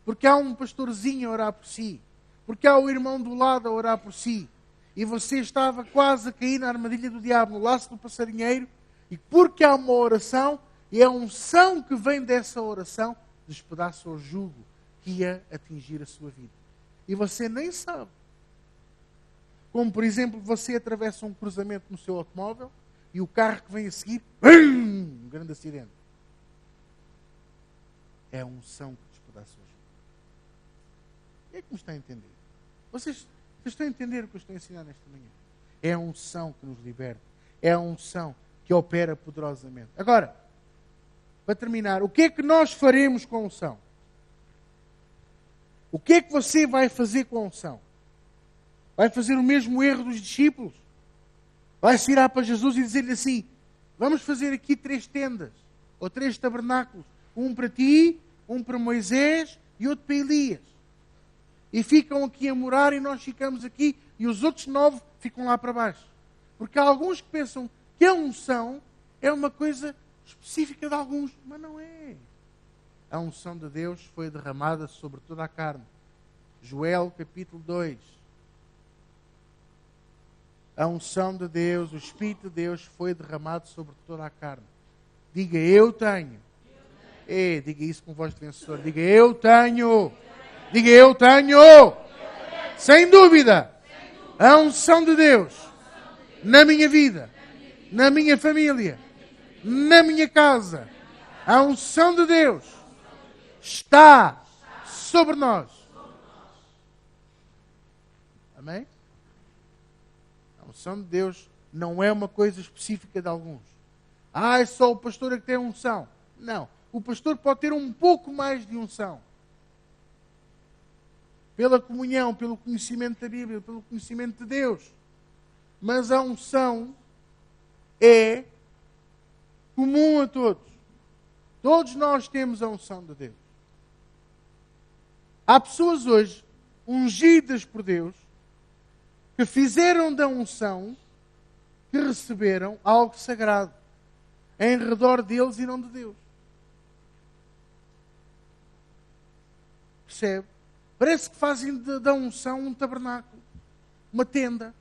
Porque há um pastorzinho a orar por si. Porque há o irmão do lado a orar por si. E você estava quase a cair na armadilha do diabo, no laço do passarinheiro. E porque há uma oração, e é a unção que vem dessa oração, despedaça o jugo que ia atingir a sua vida. E você nem sabe. Como, por exemplo, você atravessa um cruzamento no seu automóvel e o carro que vem a seguir, um grande acidente. É a unção que despedaça o jugo. O que é que me está a entender? Vocês Vocês estão a entender o que eu estou a ensinar nesta manhã? É a unção que nos liberta. É a unção que opera poderosamente. Agora, para terminar, o que é que nós faremos com a unção? O que é que você vai fazer com a unção? Vai fazer o mesmo erro dos discípulos? Vai se virar para Jesus e dizer-lhe assim: vamos fazer aqui 3 tendas, ou 3 tabernáculos. Um para ti, um para Moisés e outro para Elias. E ficam aqui a morar e nós ficamos aqui e os outros 9 ficam lá para baixo. Porque há alguns que pensam que a unção é uma coisa específica de alguns, mas não é. A unção de Deus foi derramada sobre toda a carne. Joel capítulo 2. A unção de Deus, o Espírito de Deus foi derramado sobre toda a carne. Diga, eu tenho. Diga isso com voz de vencedor. Diga, eu tenho. Diga, eu tenho. Sem dúvida. A unção de Deus na minha vida, na minha família, na minha casa. A unção de Deus está sobre nós. Amém? A unção de Deus não é uma coisa específica de alguns. É só o pastor é que tem unção. Não. O pastor pode ter um pouco mais de unção. Pela comunhão, pelo conhecimento da Bíblia, pelo conhecimento de Deus. Mas a unção é comum a todos. Todos nós temos a unção de Deus. Há pessoas hoje, ungidas por Deus, que fizeram da unção, que receberam algo sagrado em redor deles e não de Deus. Percebe? Parece que fazem da unção um tabernáculo, uma tenda,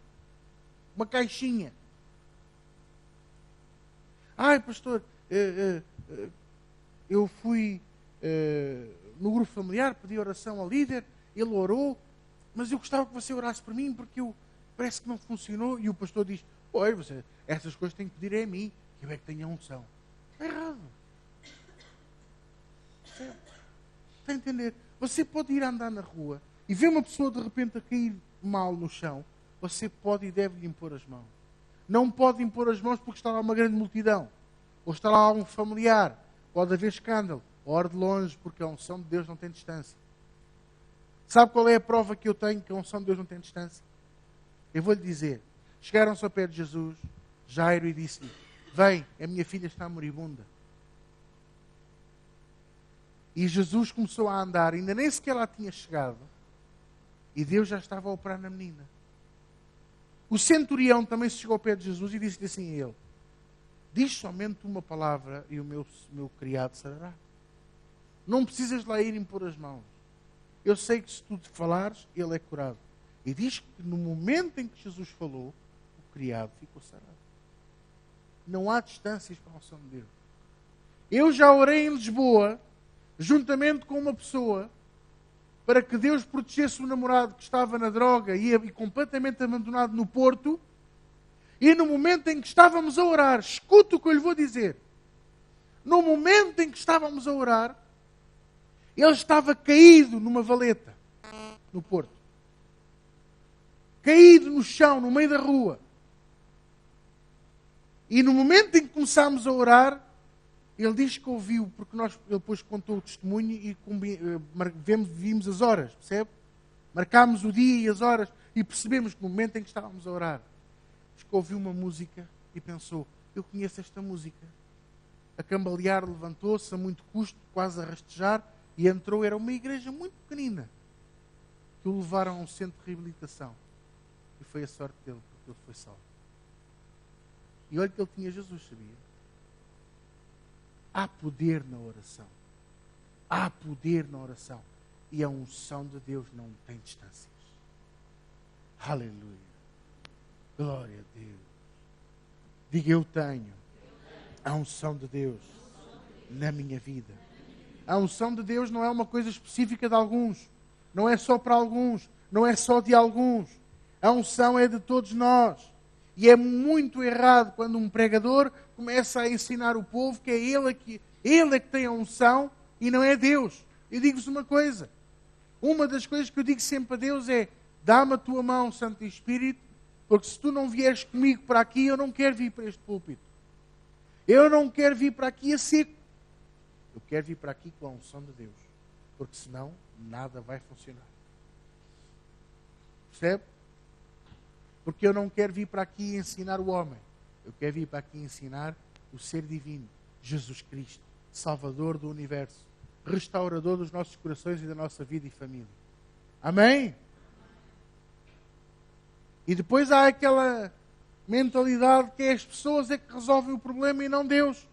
uma caixinha. Pastor, eu fui no grupo familiar, pedi oração ao líder, ele orou, mas eu gostava que você orasse por mim, porque parece que não funcionou. E o pastor diz, essas coisas tem que pedir a mim, que eu é que tenho a unção. Está errado. Está a entender? Você pode ir andar na rua e ver uma pessoa de repente a cair mal no chão. Você pode e deve lhe impor as mãos. Não pode impor as mãos porque está lá uma grande multidão. Ou está lá um familiar. Pode haver escândalo. Ore de longe, porque a unção de Deus não tem distância. Sabe qual é a prova que eu tenho que a unção de Deus não tem distância? Eu vou-lhe dizer. Chegaram-se ao pé de Jesus, Jairo, e disse-lhe: vem, a minha filha está moribunda. E Jesus começou a andar, ainda nem sequer lá tinha chegado. E Deus já estava a operar na menina. O centurião também se chegou ao pé de Jesus e disse-lhe assim a ele: diz somente uma palavra e o meu criado sarará. Não precisas lá ir impor as mãos. Eu sei que se tu te falares, ele é curado. E diz que no momento em que Jesus falou, o criado ficou sarado. Não há distâncias para a unção de Deus. Eu já orei em Lisboa, juntamente com uma pessoa, para que Deus protegesse o namorado que estava na droga e completamente abandonado no Porto. E no momento em que estávamos a orar, escuta o que eu lhe vou dizer. No momento em que estávamos a orar, ele estava caído numa valeta, no Porto. Caído no chão, no meio da rua. E no momento em que começámos a orar, ele diz que ouviu, porque ele depois contou o testemunho e vimos as horas, percebe? Marcámos o dia e as horas e percebemos que no momento em que estávamos a orar, diz que ouviu uma música e pensou: eu conheço esta música. A cambalear, levantou-se a muito custo, quase a rastejar, e entrou. Era uma igreja muito pequenina, que o levaram a um centro de reabilitação. E foi a sorte dele, porque ele foi salvo. E olha que ele tinha Jesus, sabia? Há poder na oração. Há poder na oração. E a unção de Deus não tem distâncias. Aleluia. Glória a Deus. Diga: eu tenho a unção de Deus na minha vida. A unção de Deus não é uma coisa específica de alguns. Não é só para alguns. Não é só de alguns. A unção é de todos nós. E é muito errado quando um pregador começa a ensinar o povo que é ele que tem a unção e não é Deus. Eu digo-vos uma coisa. Uma das coisas que eu digo sempre a Deus é: dá-me a tua mão, Santo Espírito, porque se tu não vieres comigo para aqui, eu não quero vir para este púlpito. Eu não quero vir para aqui a seco. Eu quero vir para aqui com a unção de Deus, porque senão nada vai funcionar. Percebe? Porque eu não quero vir para aqui ensinar o homem. Eu quero vir para aqui ensinar o ser divino, Jesus Cristo, Salvador do universo, restaurador dos nossos corações e da nossa vida e família. Amém? E depois há aquela mentalidade que é as pessoas é que resolvem o problema e não Deus.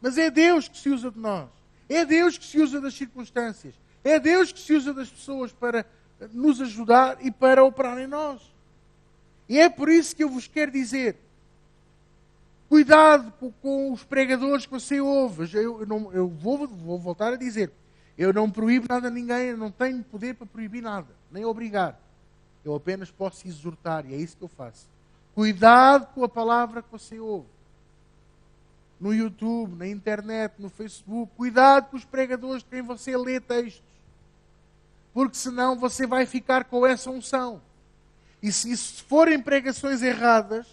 Mas é Deus que se usa de nós. É Deus que se usa das circunstâncias. É Deus que se usa das pessoas para nos ajudar e para operar em nós. E é por isso que eu vos quero dizer, cuidado com os pregadores que você ouve. Eu vou voltar a dizer, eu não proíbo nada a ninguém, eu não tenho poder para proibir nada, nem obrigar. Eu apenas posso exortar, e é isso que eu faço. Cuidado com a palavra que você ouve. No YouTube, na internet, no Facebook. Cuidado com os pregadores de quem você lê textos. Porque senão você vai ficar com essa unção. E se forem pregações erradas,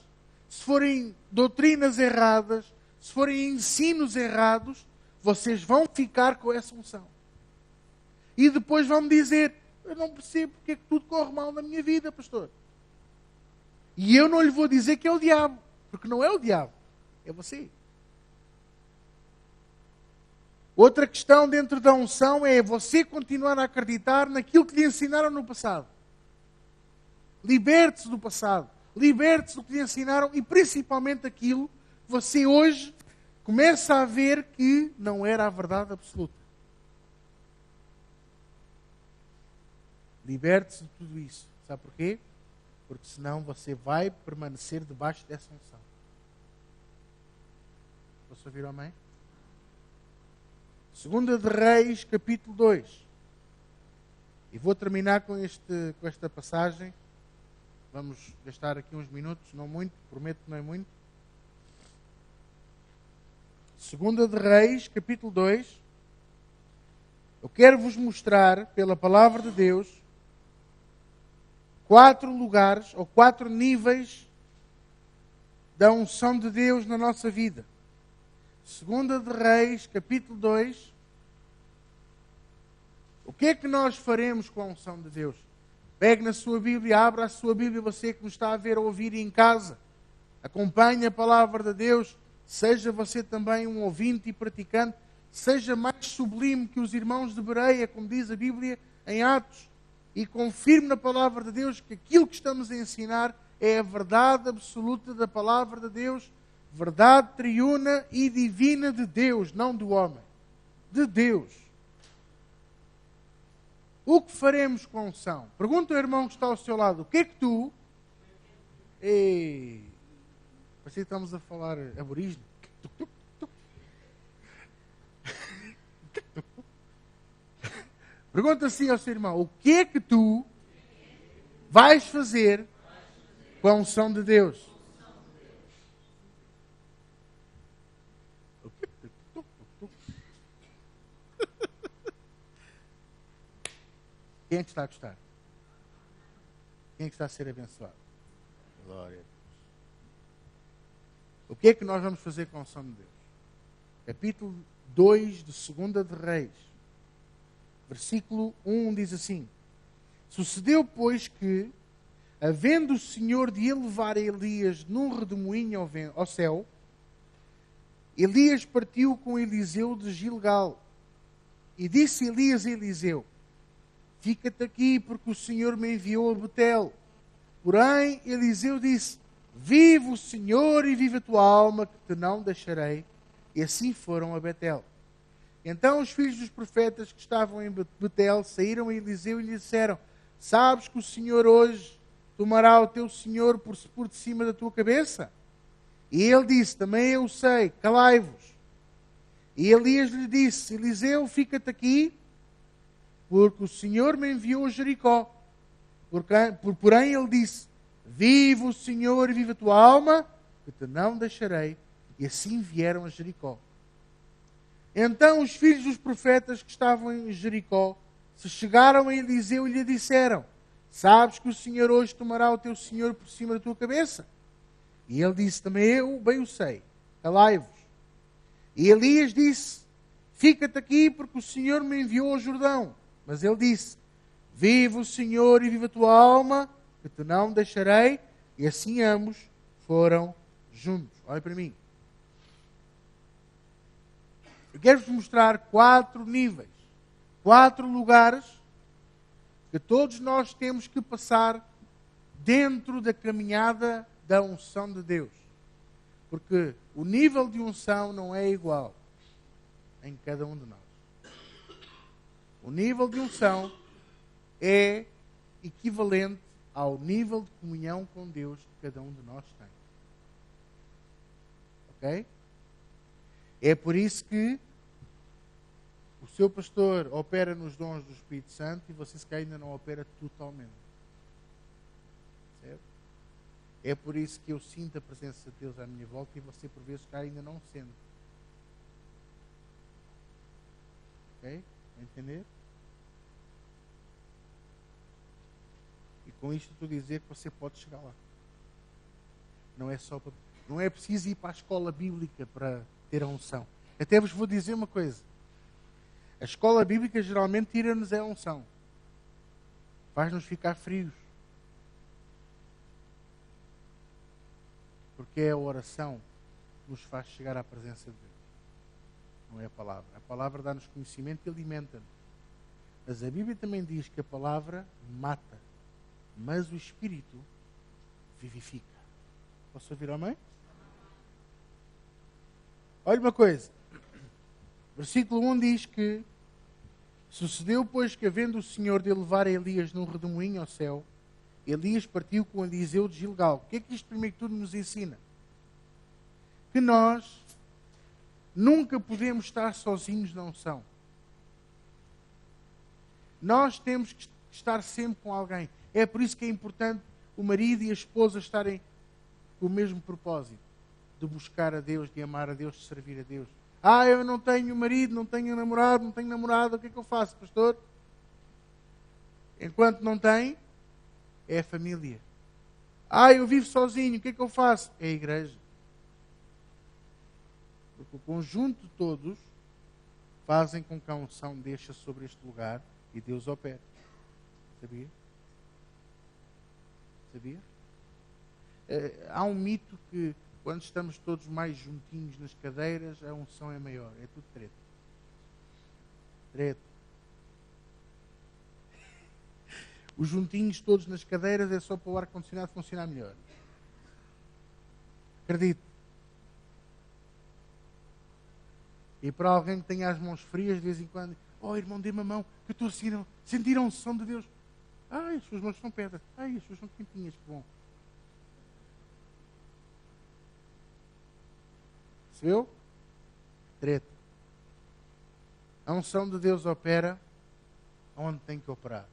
se forem doutrinas erradas, se forem ensinos errados, vocês vão ficar com essa unção. E depois vão me dizer, eu não percebo porque é que tudo corre mal na minha vida, pastor. E eu não lhe vou dizer que é o diabo, porque não é o diabo, é você. Outra questão dentro da unção é você continuar a acreditar naquilo que lhe ensinaram no passado. Liberte-se do passado. Liberte-se do que lhe ensinaram e principalmente aquilo que você hoje começa a ver que não era a verdade absoluta. Liberte-se de tudo isso. Sabe porquê? Porque senão você vai permanecer debaixo dessa unção. Posso ouvir o amém? 2 de Reis, capítulo 2. E vou terminar com esta passagem. Vamos gastar aqui uns minutos, não muito, prometo que não é muito. 2 de Reis, capítulo 2. Eu quero vos mostrar, pela palavra de Deus, 4 lugares, ou 4 níveis da unção de Deus na nossa vida. 2 de Reis, capítulo 2. O que é que nós faremos com a unção de Deus? Pegue na sua Bíblia, abra a sua Bíblia, você que nos está a ver ou ouvir em casa. Acompanhe a palavra de Deus. Seja você também um ouvinte e praticante. Seja mais sublime que os irmãos de Bereia, como diz a Bíblia em Atos. E confirme na palavra de Deus que aquilo que estamos a ensinar é a verdade absoluta da palavra de Deus. Verdade triuna e divina de Deus, não do homem. De Deus. O que faremos com a unção? Pergunta ao irmão que está ao seu lado. O que é que tu... Ei, parece que estamos a falar aborígene. Pergunta assim ao seu irmão. O que é que tu vais fazer com a unção de Deus? Quem é que está a gostar? Quem é que está a ser abençoado? Glória a Deus. O que é que nós vamos fazer com a unção de Deus? Capítulo 2 de 2 de Reis. Versículo 1 diz assim. Sucedeu, pois, que, havendo o Senhor de elevar Elias num redemoinho ao céu, Elias partiu com Eliseu de Gilgal. E disse Elias a Eliseu, fica-te aqui, porque o Senhor me enviou a Betel. Porém, Eliseu disse, vive o Senhor e vive a tua alma, que te não deixarei. E assim foram a Betel. Então os filhos dos profetas que estavam em Betel saíram a Eliseu e lhe disseram, sabes que o Senhor hoje tomará o teu Senhor por de cima da tua cabeça? E ele disse, também eu sei, calai-vos. E Elias lhe disse, Eliseu, fica-te aqui, porque o Senhor me enviou a Jericó. Porém ele disse, vive o Senhor e vive a tua alma, que te não deixarei. E assim vieram a Jericó. Então os filhos dos profetas que estavam em Jericó se chegaram a Eliseu e lhe disseram, Sabes que o Senhor hoje tomará o teu senhor por cima da tua cabeça? E ele disse também, eu bem o sei, calai-vos. E Elias disse, fica-te aqui porque o Senhor me enviou ao Jordão. Mas ele disse, viva o Senhor e viva a tua alma, que te não deixarei. E assim ambos foram juntos. Olha para mim. Eu quero-vos mostrar 4 níveis, 4 lugares que todos nós temos que passar dentro da caminhada da unção de Deus. Porque o nível de unção não é igual em cada um de nós. O nível de unção é equivalente ao nível de comunhão com Deus que cada um de nós tem. Ok? É por isso que o seu pastor opera nos dons do Espírito Santo e você se calhar ainda não opera totalmente. Certo? É por isso que eu sinto a presença de Deus à minha volta e você por vezes ainda não sente. Ok? Entender? E com isto estou a dizer que você pode chegar lá. Não é preciso ir para a escola bíblica para ter a unção. Até vos vou dizer uma coisa. A escola bíblica geralmente tira-nos a unção. Faz-nos ficar frios. Porque é a oração que nos faz chegar à presença de Deus. Não é a palavra. A palavra dá-nos conhecimento e alimenta-nos. Mas a Bíblia também diz que a palavra mata, mas o Espírito vivifica. Posso ouvir amém? Olha uma coisa. Versículo 1 diz que sucedeu, pois, que havendo o Senhor de levar Elias num redemoinho ao céu, Elias partiu com Eliseu de Gilgal. O que é que isto primeiro que tudo nos ensina? Que nós nunca podemos estar sozinhos na unção. Nós temos que estar sempre com alguém. É por isso que é importante o marido e a esposa estarem com o mesmo propósito. De buscar a Deus, de amar a Deus, de servir a Deus. Eu não tenho marido, não tenho namorado, não tenho namorada. O que é que eu faço, pastor? Enquanto não tem, é a família. Eu vivo sozinho. O que é que eu faço? É a igreja. Porque o conjunto de todos fazem com que a unção deixe sobre este lugar e Deus opere. Sabia? Sabia? Há um mito que quando estamos todos mais juntinhos nas cadeiras, a unção é maior. É tudo treta. Treta. Os juntinhos todos nas cadeiras é só para o ar-condicionado funcionar melhor. Acredito. E para alguém que tenha as mãos frias, de vez em quando, irmão, dê-me a mão, que eu estou a sentir a unção de Deus. As suas mãos são pedras. As suas são quentinhas, que bom. Percebeu? Treta. A unção de Deus opera onde tem que operar.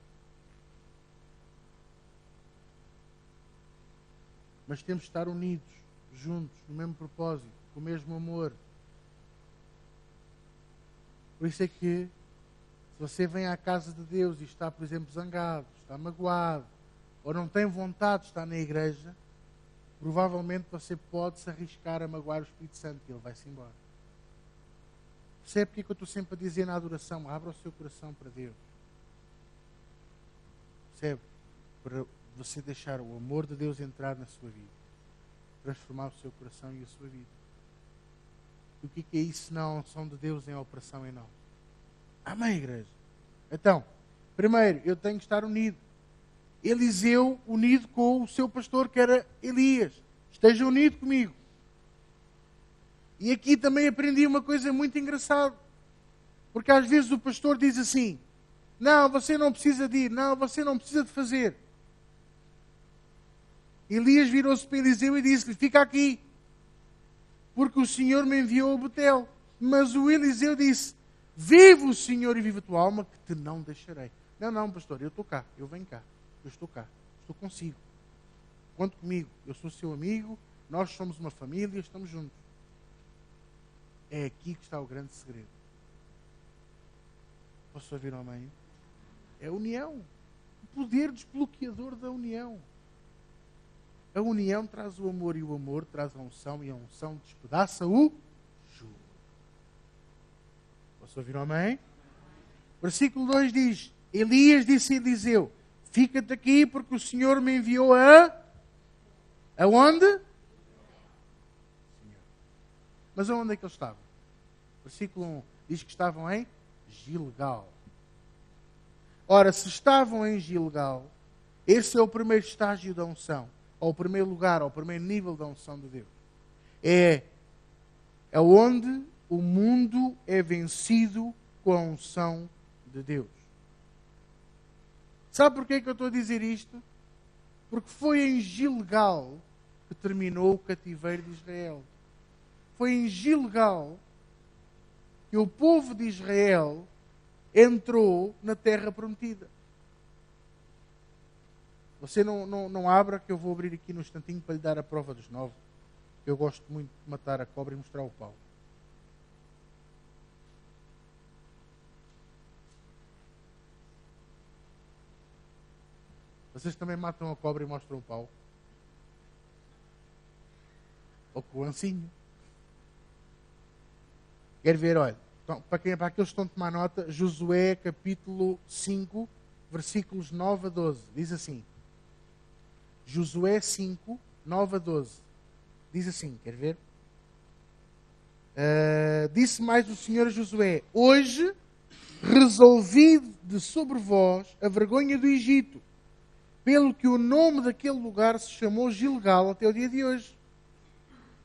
Mas temos de estar unidos, juntos, no mesmo propósito, com o mesmo amor. Por isso é que, se você vem à casa de Deus e está, por exemplo, zangado, está magoado, ou não tem vontade de estar na igreja, provavelmente você pode se arriscar a magoar o Espírito Santo e ele vai-se embora. Percebe porque é que eu estou sempre a dizer na adoração? Abra o seu coração para Deus. Percebe? Para você deixar o amor de Deus entrar na sua vida. Transformar o seu coração e a sua vida. E o que é isso senão a unção de Deus em operação em nós? Amém, igreja? Então, primeiro, eu tenho que estar unido. Eliseu unido com o seu pastor, que era Elias. Esteja unido comigo. E aqui também aprendi uma coisa muito engraçada. Porque às vezes o pastor diz assim: não, você não precisa de ir. Não, você não precisa de fazer. Elias virou-se para Eliseu e disse-lhe: fica aqui, porque o Senhor me enviou a Betel. Mas o Eliseu disse: vive o Senhor e vive a tua alma, que te não deixarei. Não, pastor, eu estou cá, eu venho cá. Eu estou cá, estou consigo. Conte comigo, eu sou seu amigo, nós somos uma família, estamos juntos. É aqui que está o grande segredo. Posso ouvir um amém? É união. o poder desbloqueador da união. A união traz o amor e o amor traz a unção e a unção despedaça o jugo. Posso ouvir um amém? Versículo 2 diz: Elias disse a Eliseu: fica-te aqui porque o Senhor me enviou aonde? Mas aonde é que eles estavam? Versículo 1 diz que estavam em Gilgal. Ora, se estavam em Gilgal, esse é o primeiro estágio da unção, ou o primeiro lugar, ou o primeiro nível da unção de Deus. É onde o mundo é vencido com a unção de Deus. Sabe porquê que eu estou a dizer isto? Porque foi em Gilgal que terminou o cativeiro de Israel. Foi em Gilgal que o povo de Israel entrou na terra prometida. Você não abra, que eu vou abrir aqui no instantinho para lhe dar a prova dos 9. Eu gosto muito de matar a cobra e mostrar o pau. Vocês também matam a cobra e mostram o pau? Ou com o ancinho? Quer ver, olha, então, para aqueles que estão a tomar nota, Josué capítulo 5, versículos 9 a 12. Diz assim. Josué 5, 9 a 12. Diz assim, quer ver? Disse mais o Senhor a Josué: hoje resolvi de sobre vós a vergonha do Egito, pelo que o nome daquele lugar se chamou Gilgal até o dia de hoje.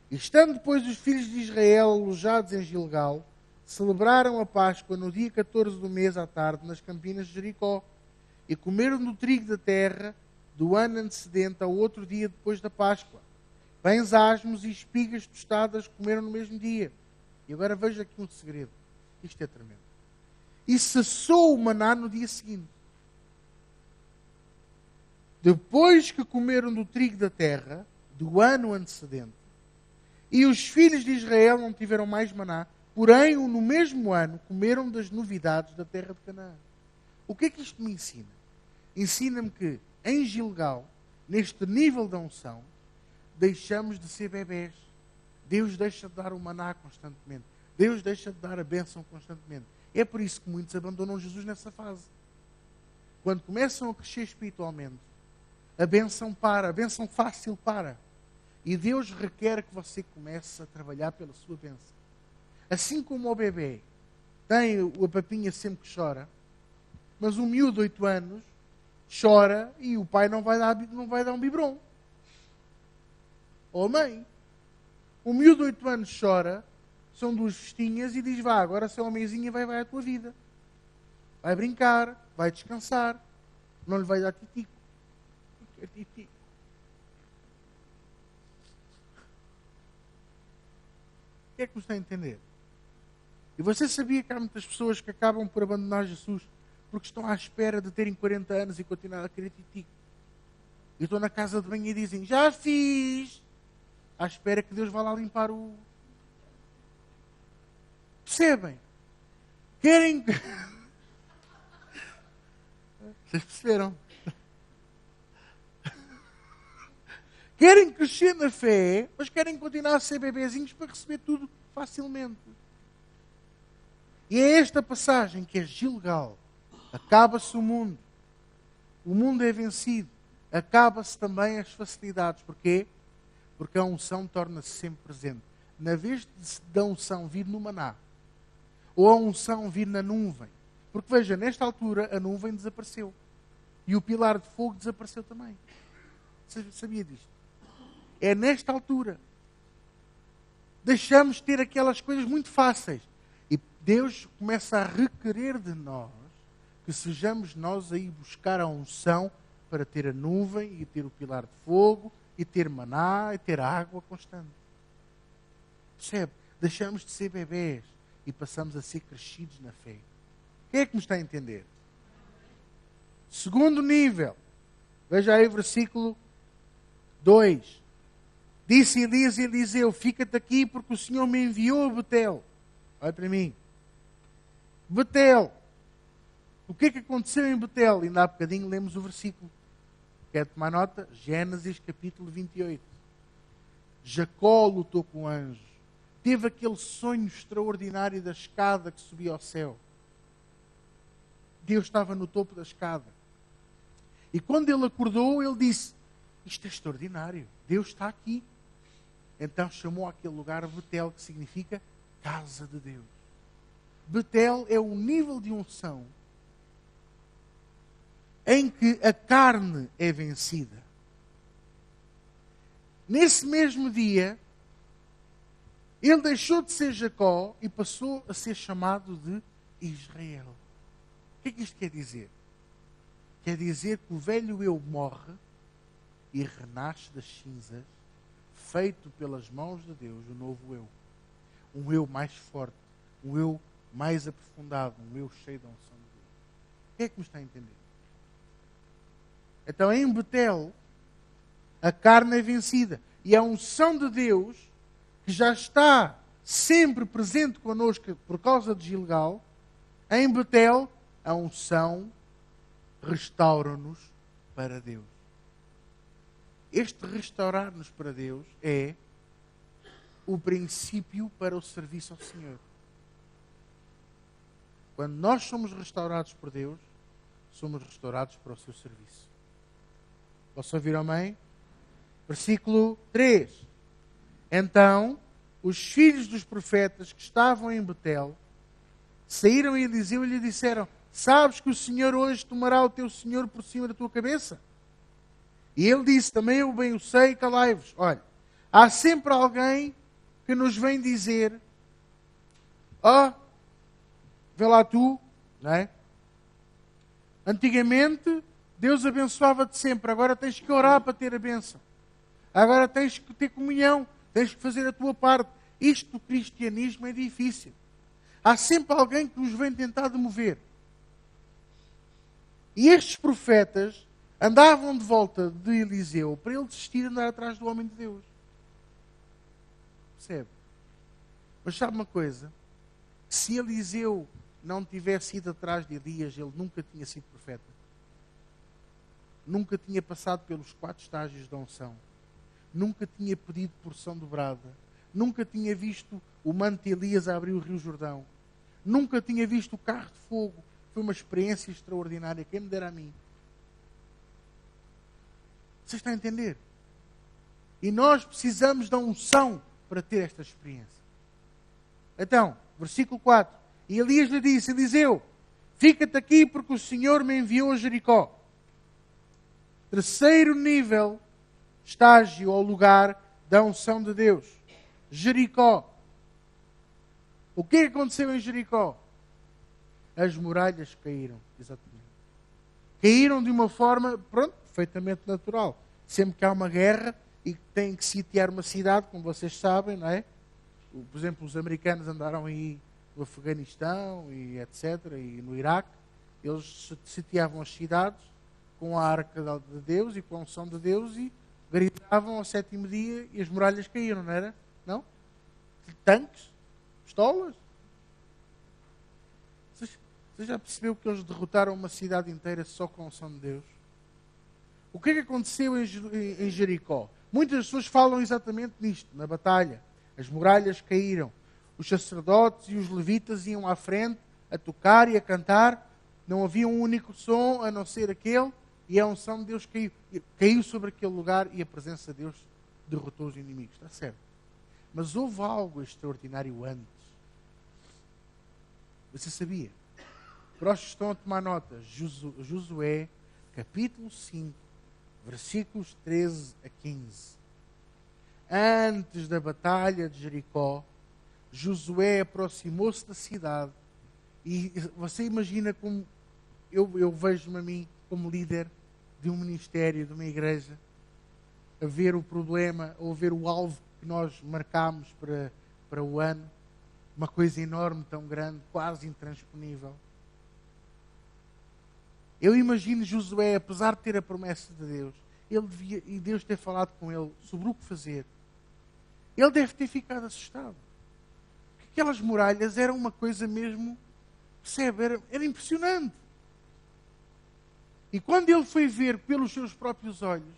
E estando depois os filhos de Israel alojados em Gilgal, celebraram a Páscoa no dia 14 do mês à tarde, nas campinas de Jericó, e comeram do trigo da terra do ano antecedente ao outro dia depois da Páscoa. Pães asmos e espigas tostadas comeram no mesmo dia. E agora veja aqui um segredo. Isto é tremendo. E cessou o maná no dia seguinte. Depois que comeram do trigo da terra do ano antecedente, e os filhos de Israel não tiveram mais maná, porém, no mesmo ano, comeram das novidades da terra de Canaã. O que é que isto me ensina? Ensina-me que, em Gilgal, neste nível da unção, deixamos de ser bebés. Deus deixa de dar o maná constantemente. Deus deixa de dar a bênção constantemente. É por isso que muitos abandonam Jesus nessa fase. Quando começam a crescer espiritualmente, a bênção para, a bênção fácil para. E Deus requer que você comece a trabalhar pela sua bênção. Assim como o bebê tem a papinha sempre que chora, mas o miúdo de 8 anos chora e o pai não vai dar um biberon. Ou a mãe. O miúdo de 8 anos chora, são 2 festinhas e diz: vá, agora se é uma mesinha, vai à tua vida. Vai brincar, vai descansar, não lhe vai dar titico. Titico. O que é que me está a entender? E você sabia que há muitas pessoas que acabam por abandonar Jesus porque estão à espera de terem 40 anos e continuar a querer titico? E estão na casa de banho e dizem: já fiz! À espera que Deus vá lá limpar o... Percebem? Querem... Vocês perceberam? Querem crescer na fé, mas querem continuar a ser bebezinhos para receber tudo facilmente. E é esta passagem que é Gilgal. Acaba-se o mundo. O mundo é vencido. Acaba-se também as facilidades. Porquê? Porque a unção torna-se sempre presente. Na vez da unção vir no maná, ou a unção vir na nuvem. Porque veja, nesta altura a nuvem desapareceu. E o pilar de fogo desapareceu também. Você sabia disto? É nesta altura. Deixamos de ter aquelas coisas muito fáceis. E Deus começa a requerer de nós que sejamos nós a ir buscar a unção para ter a nuvem e ter o pilar de fogo e ter maná e ter água constante. Percebe? Deixamos de ser bebés e passamos a ser crescidos na fé. Quem é que me está a entender? Segundo nível. Veja aí o versículo 2. Disse Elias a Eliseu: fica-te aqui porque o Senhor me enviou a Betel. Olha para mim. Betel. O que é que aconteceu em Betel? Ainda há bocadinho lemos o versículo. Quer tomar nota? Gênesis capítulo 28. Jacó lutou com anjos. Teve aquele sonho extraordinário da escada que subia ao céu. Deus estava no topo da escada. E quando ele acordou, ele disse: isto é extraordinário, Deus está aqui. Então chamou aquele lugar Betel, que significa casa de Deus. Betel é o nível de unção em que a carne é vencida. Nesse mesmo dia, ele deixou de ser Jacó e passou a ser chamado de Israel. O que é que isto quer dizer? Quer dizer que o velho eu morre e renasce das cinzas, feito pelas mãos de Deus, o novo eu. Um eu mais forte, um eu mais aprofundado, um eu cheio da unção de Deus. Quem é que me está a entender? Então, em Betel, a carne é vencida. E a unção de Deus, que já está sempre presente connosco por causa de Gilgal, em Betel, a unção restaura-nos para Deus. Este restaurar-nos para Deus é o princípio para o serviço ao Senhor. Quando nós somos restaurados por Deus, somos restaurados para o seu serviço. Posso ouvir amém? Versículo 3. Então, os filhos dos profetas que estavam em Betel saíram a Eliseu e lhe disseram: sabes que o Senhor hoje tomará o teu senhor por cima da tua cabeça? E ele disse: também eu bem o sei, calai-vos. Olha, há sempre alguém que nos vem dizer: vê lá tu, não é? Antigamente, Deus abençoava-te sempre. Agora tens que orar para ter a bênção. Agora tens que ter comunhão. Tens que fazer a tua parte. Isto do cristianismo é difícil. Há sempre alguém que nos vem tentar demover. E estes profetas andavam de volta de Eliseu para ele desistir de andar atrás do homem de Deus. Percebe? Mas sabe uma coisa? Se Eliseu não tivesse ido atrás de Elias, ele nunca tinha sido profeta. Nunca tinha passado pelos 4 estágios da unção. Nunca tinha pedido porção dobrada. Nunca tinha visto o manto de Elias a abrir o rio Jordão. Nunca tinha visto o carro de fogo. Foi uma experiência extraordinária. Quem me dera a mim? Você está a entender? E nós precisamos da unção para ter esta experiência. Então, versículo 4. E Elias lhe disse: Eliseu, fica-te aqui porque o Senhor me enviou a Jericó. Terceiro nível, estágio ou lugar da unção de Deus. Jericó. O que aconteceu em Jericó? As muralhas caíram, exatamente. Caíram de uma forma, perfeitamente natural. Sempre que há uma guerra e tem que sitiar uma cidade, como vocês sabem, não é? Por exemplo, os americanos andaram aí no Afeganistão e etc. E no Iraque. Eles sitiavam as cidades com a arca de Deus e com a unção de Deus e gritavam ao 7º dia e as muralhas caíram, não era? Não? Tanques? Pistolas? Você já percebeu que eles derrotaram uma cidade inteira só com a unção de Deus? O que é que aconteceu em Jericó? Muitas pessoas falam exatamente nisto, na batalha. As muralhas caíram. Os sacerdotes e os levitas iam à frente a tocar e a cantar. Não havia um único som a não ser aquele. E a unção de Deus caiu. Caiu sobre aquele lugar e a presença de Deus derrotou os inimigos. Está certo? Mas houve algo extraordinário antes. Você sabia? Para os que estão a tomar nota, Josué, capítulo 5, versículos 13 a 15. Antes da batalha de Jericó, Josué aproximou-se da cidade e você imagina como eu vejo-me a mim como líder de um ministério, de uma igreja, a ver o problema, ou a ver o alvo que nós marcámos para o ano, uma coisa enorme, tão grande, quase intransponível. Eu imagino Josué, apesar de ter a promessa de Deus, e Deus ter falado com ele sobre o que fazer, ele deve ter ficado assustado. Porque aquelas muralhas eram uma coisa mesmo, percebe, era impressionante. E quando ele foi ver pelos seus próprios olhos,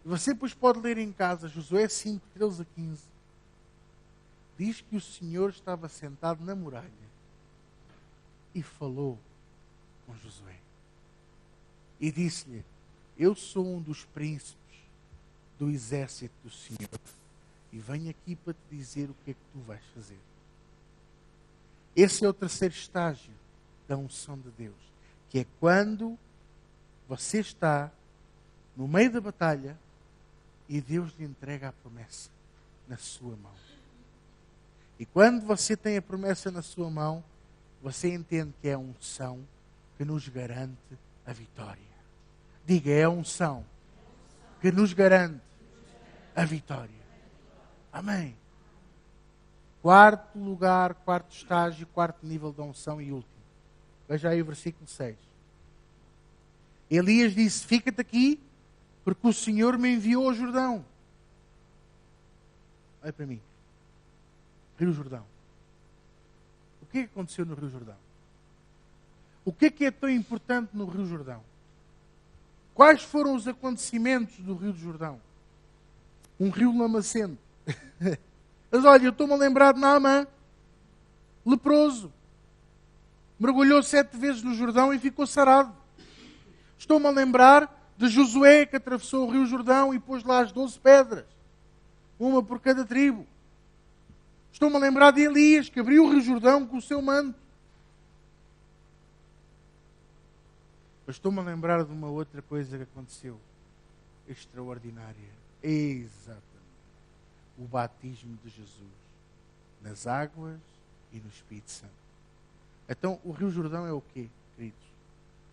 você depois pode ler em casa, Josué 5, 13 a 15, diz que o Senhor estava sentado na muralha e falou com Josué. E disse-lhe: eu sou um dos príncipes do exército do Senhor e venho aqui para te dizer o que é que tu vais fazer. Esse é o terceiro estágio da unção de Deus, que é quando você está no meio da batalha e Deus lhe entrega a promessa na sua mão. E quando você tem a promessa na sua mão, você entende que é a unção que nos garante a vitória. Diga, é a unção que nos garante a vitória. Amém. Quarto lugar, quarto estágio, quarto nível da unção e último. Veja aí o versículo 6. Elias disse: fica-te aqui, porque o Senhor me enviou ao Jordão. Olha para mim. Rio Jordão. O que é que aconteceu no Rio Jordão? O que é tão importante no Rio Jordão? Quais foram os acontecimentos do Rio Jordão? Um rio lamacento. Mas olha, eu estou-me a lembrar de Naamã, leproso. Mergulhou 7 vezes no Jordão e ficou sarado. Estou-me a lembrar de Josué, que atravessou o Rio Jordão e pôs lá as 12 pedras. Uma por cada tribo. Estou-me a lembrar de Elias, que abriu o Rio Jordão com o seu manto. Mas estou-me a lembrar de uma outra coisa que aconteceu extraordinária. Exatamente. O batismo de Jesus nas águas e no Espírito Santo. Então, o Rio Jordão é o quê, queridos?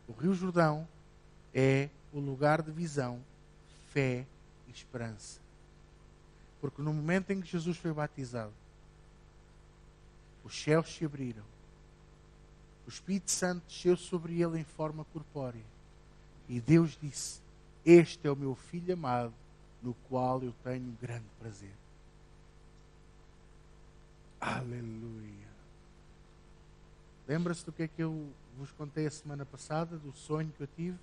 O Rio Jordão é o lugar de visão, fé e esperança. Porque no momento em que Jesus foi batizado, os céus se abriram. O Espírito Santo desceu sobre ele em forma corpórea. E Deus disse: este é o meu Filho amado, no qual eu tenho grande prazer. Aleluia. Lembra-se do que é que eu vos contei a semana passada, do sonho que eu tive?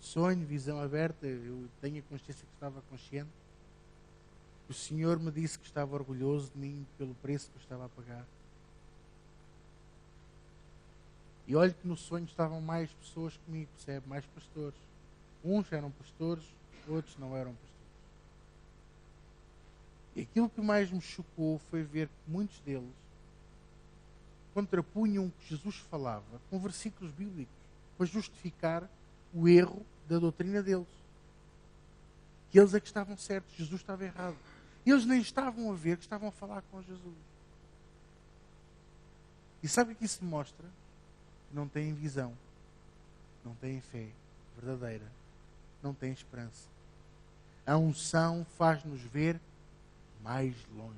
Sonho, visão aberta, eu tenho a consciência que estava consciente. O Senhor me disse que estava orgulhoso de mim pelo preço que eu estava a pagar. E olhe que no sonho estavam mais pessoas comigo, percebe? Mais pastores. Uns eram pastores, outros não eram pastores. E aquilo que mais me chocou foi ver que muitos deles contrapunham o que Jesus falava com versículos bíblicos para justificar o erro da doutrina deles. Que eles é que estavam certos, Jesus estava errado. Eles nem estavam a ver que estavam a falar com Jesus. E sabe o que isso mostra? Não têm visão, não têm fé verdadeira, não têm esperança. A unção faz-nos ver mais longe.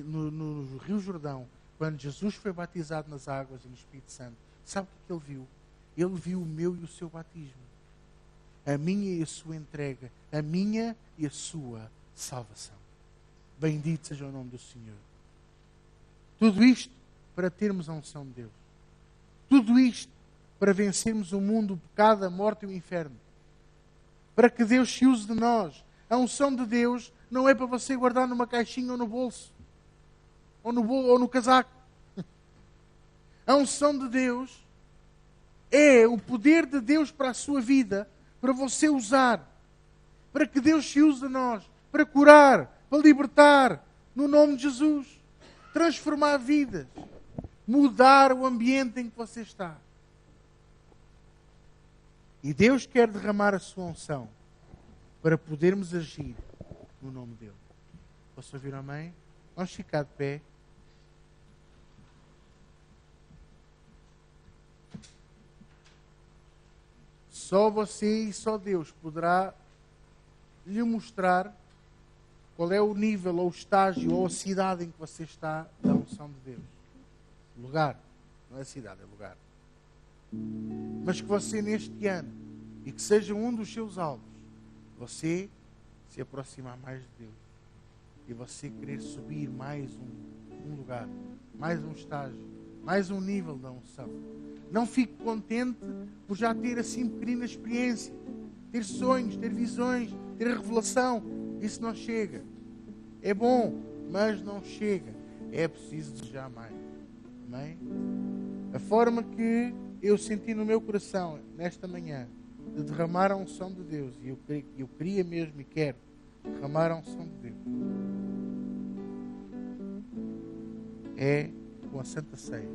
No Rio Jordão, quando Jesus foi batizado nas águas e no Espírito Santo, sabe o que ele viu? Ele viu o meu e o seu batismo. A minha e a sua entrega. A minha e a sua salvação. Bendito seja o nome do Senhor. Tudo isto para termos a unção de Deus. Tudo isto para vencermos o mundo, o pecado, a morte e o inferno. Para que Deus se use de nós. A unção de Deus não é para você guardar numa caixinha ou no bolso. Ou no casaco. A unção de Deus é o poder de Deus para a sua vida, para você usar. Para que Deus se use de nós. Para curar, para libertar. No nome de Jesus. Transformar vidas. Mudar o ambiente em que você está. E Deus quer derramar a sua unção para podermos agir no nome dele. Posso ouvir amém? Vamos ficar de pé. Só você e só Deus poderá lhe mostrar qual é o nível, ou o estágio, ou a cidade em que você está da unção de Deus. Lugar, não é cidade, é lugar. Mas que você neste ano, e que seja um dos seus alvos, você se aproximar mais de Deus. E você querer subir mais um lugar, mais um estágio mais um nível da unção. Não fique contente por já ter assim pequena experiência. Ter sonhos, ter visões, ter revelação. Isso não chega. É bom, mas não chega. É preciso desejar mais. Amém? A forma que eu senti no meu coração nesta manhã de derramar a unção de Deus, e eu queria mesmo e quero derramar a unção de Deus, é com a Santa Ceia.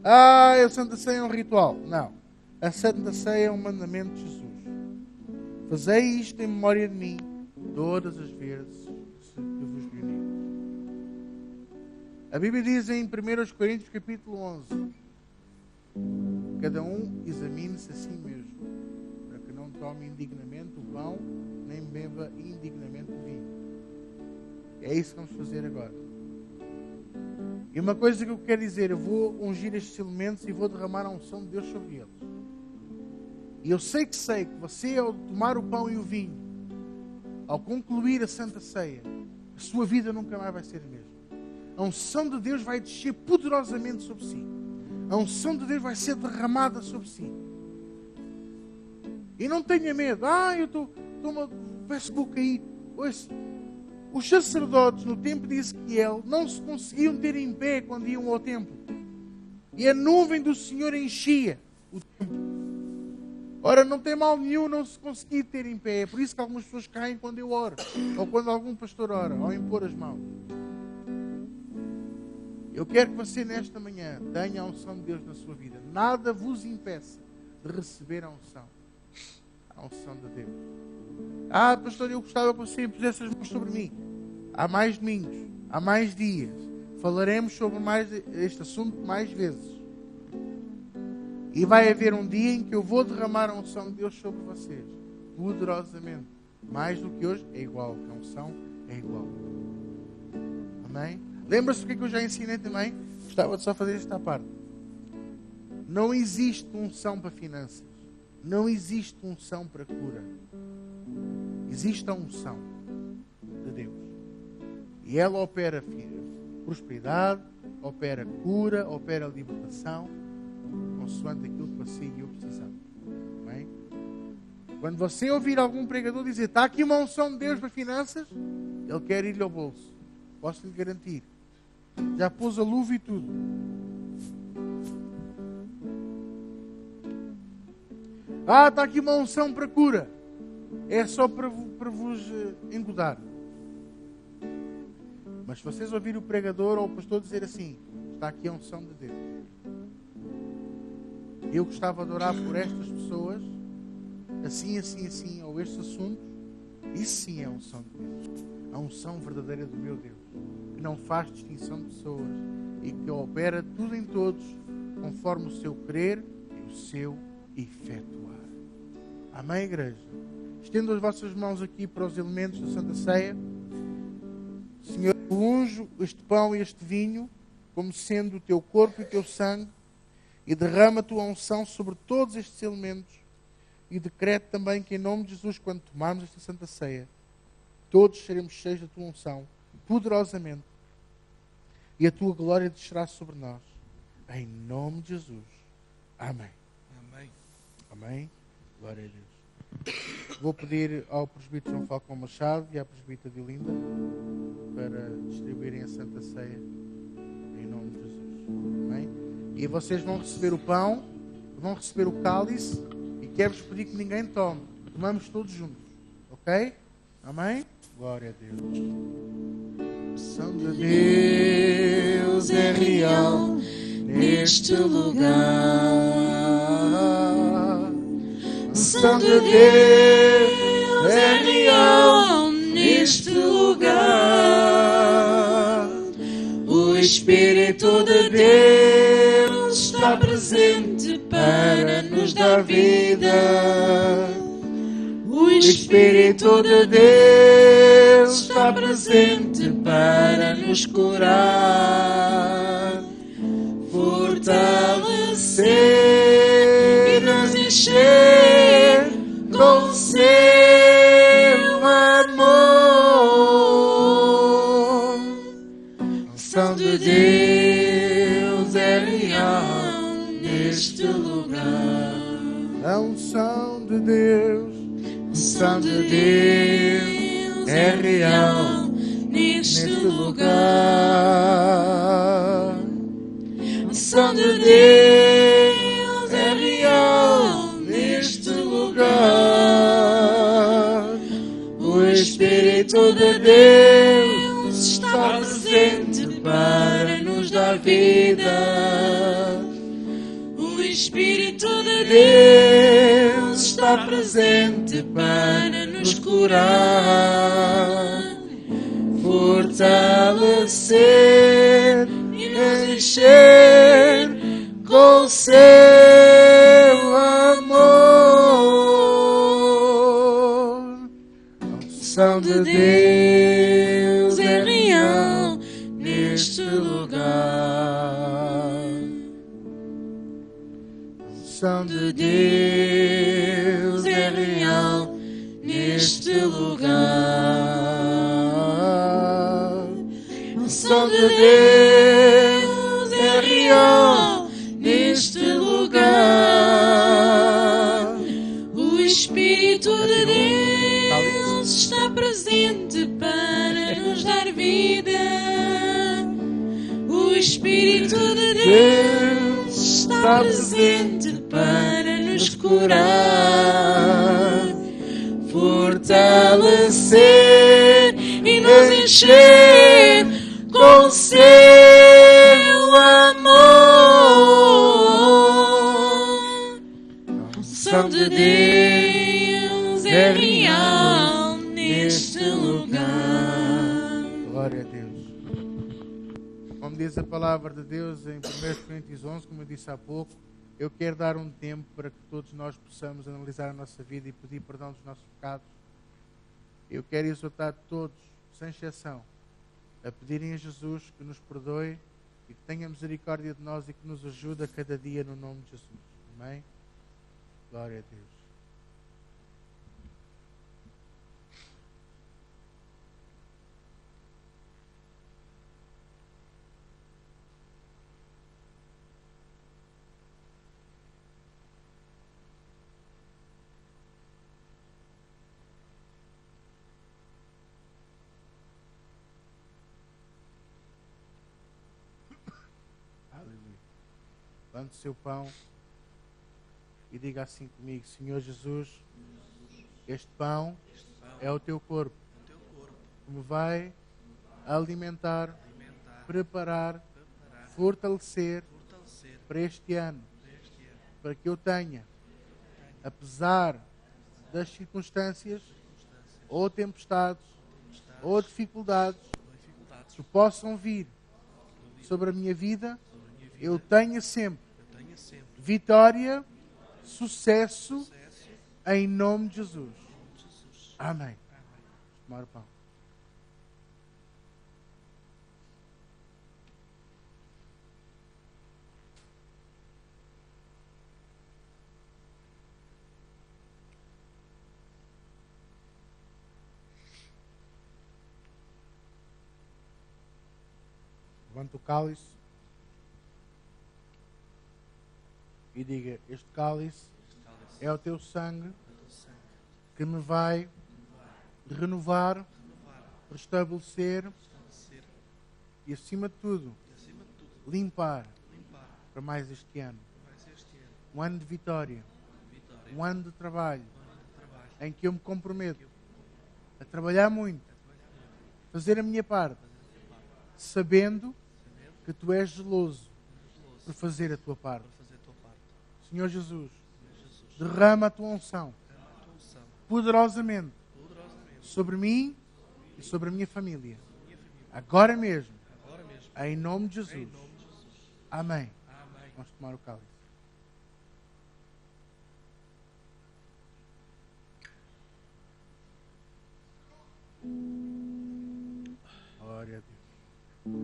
A Santa Ceia é um ritual. Não. A Santa Ceia é um mandamento de Jesus. Fazei isto em memória de mim todas as vezes que vos reunir. A Bíblia diz em 1 Coríntios capítulo 11: cada um examine-se a si mesmo, para que não tome indignamente o pão, nem beba indignamente o vinho. É isso que vamos fazer agora. E uma coisa que eu quero dizer, eu vou ungir estes elementos e vou derramar a unção de Deus sobre eles. E eu sei que você, ao tomar o pão e o vinho, ao concluir a Santa Ceia, a sua vida nunca mais vai ser a mesma. A unção de Deus vai descer poderosamente sobre si. A unção de Deus vai ser derramada sobre si. E não tenha medo. Eu estou no Facebook aí. Ouça, os sacerdotes no tempo de Ezequiel não se conseguiam ter em pé quando iam ao templo. E a nuvem do Senhor enchia o templo. Ora, não tem mal nenhum não se conseguir ter em pé. É por isso que algumas pessoas caem quando eu oro. Ou quando algum pastor ora, ao impor as mãos. Eu quero que você nesta manhã tenha a unção de Deus na sua vida. Nada vos impeça de receber a unção. A unção de Deus. Pastor, eu gostava que você pusesse as mãos sobre mim. Há mais domingos, há mais dias. Falaremos sobre este assunto mais vezes. E vai haver um dia em que eu vou derramar a unção de Deus sobre vocês. Poderosamente. Mais do que hoje, é igual. A unção é igual. Amém? Lembra-se do que eu já ensinei também? Gostava de só fazer esta parte. Não existe unção para finanças. Não existe unção para cura. Existe a unção de Deus. E ela opera prosperidade, opera cura, opera libertação, consoante aquilo que você e eu precisamos. Amém? Quando você ouvir algum pregador dizer, está aqui uma unção de Deus para finanças, ele quer ir-lhe ao bolso. Posso lhe garantir. Já pôs a luva e tudo. Está aqui uma unção para cura. É só para vos engodar. Mas se vocês ouvirem o pregador ou o pastor dizer assim, está aqui a unção de Deus. Eu gostava de orar por estas pessoas, assim, assim, assim, ou estes assuntos. Isso sim é a unção de Deus. A unção verdadeira do meu Deus. Que não faz distinção de pessoas e que opera tudo em todos conforme o seu querer e o seu efetuar. Amém, igreja? Estendo as vossas mãos aqui para os elementos da Santa Ceia. Senhor, eu unjo este pão e este vinho como sendo o teu corpo e o teu sangue e derrama a tua unção sobre todos estes elementos e decreto também que em nome de Jesus, quando tomarmos esta Santa Ceia, todos seremos cheios da tua unção poderosamente e a tua glória descerá sobre nós em nome de Jesus. Amém. Amém. Amém. Glória a Deus. Vou pedir ao presbítero João Falcão Machado e à presbítera Diolinda para distribuírem a Santa Ceia em nome de Jesus. Amém? E vocês vão receber o pão, vão receber o cálice e quero-vos pedir que ninguém tome. Tomamos todos juntos. Ok? Amém? Glória a Deus. A unção de Deus é real neste lugar. Unção de Deus é real neste lugar. O Espírito de Deus está presente para nos dar vida. O Espírito de Deus está presente para nos curar, fortalecer e nos encher com o seu amor. Unção de Deus unção de Deus é real neste lugar. A unção de Deus é real neste lugar. O Espírito de Deus está presente para nos dar vida. O Espírito de Deus está presente para nos curar, fortalecer e nos encher com o seu amor. A unção de Deus é real neste lugar. A unção de Deus é real neste lugar. A unção de Deus é real neste lugar. O Espírito de Deus está presente para nos dar vida. O Espírito de Deus está presente para nos curar, fortalecer e nos encher com o seu amor. A unção de Deus é real neste lugar. Glória a Deus. Como diz a palavra de Deus em 1 Coríntios 11, como eu disse há pouco, eu quero dar um tempo para que todos nós possamos analisar a nossa vida e pedir perdão dos nossos pecados. Eu quero exortar todos, sem exceção, a pedirem a Jesus que nos perdoe e que tenha misericórdia de nós e que nos ajude a cada dia no nome de Jesus. Amém? Glória a Deus. Levante o seu pão e diga assim comigo: Senhor Jesus, este pão é o teu corpo que me vai alimentar, preparar, fortalecer para este ano, para que eu tenha, apesar das circunstâncias ou tempestades ou dificuldades que possam vir sobre a minha vida, eu tenha sempre vitória, sucesso, em nome de Jesus. Amém. Tomar o pão. Levanta o cálice e diga: este cálice é o teu sangue que me vai renovar, restabelecer e, acima de tudo, limpar para mais este ano. Um ano de vitória, um ano de trabalho, em que eu me comprometo a trabalhar muito, fazer a minha parte, sabendo que tu és zeloso por fazer a tua parte. Senhor Jesus, derrama a tua unção poderosamente sobre mim e sobre a minha família. Agora mesmo, em nome de Jesus. Amém. Vamos tomar o cálice. Glória a Deus.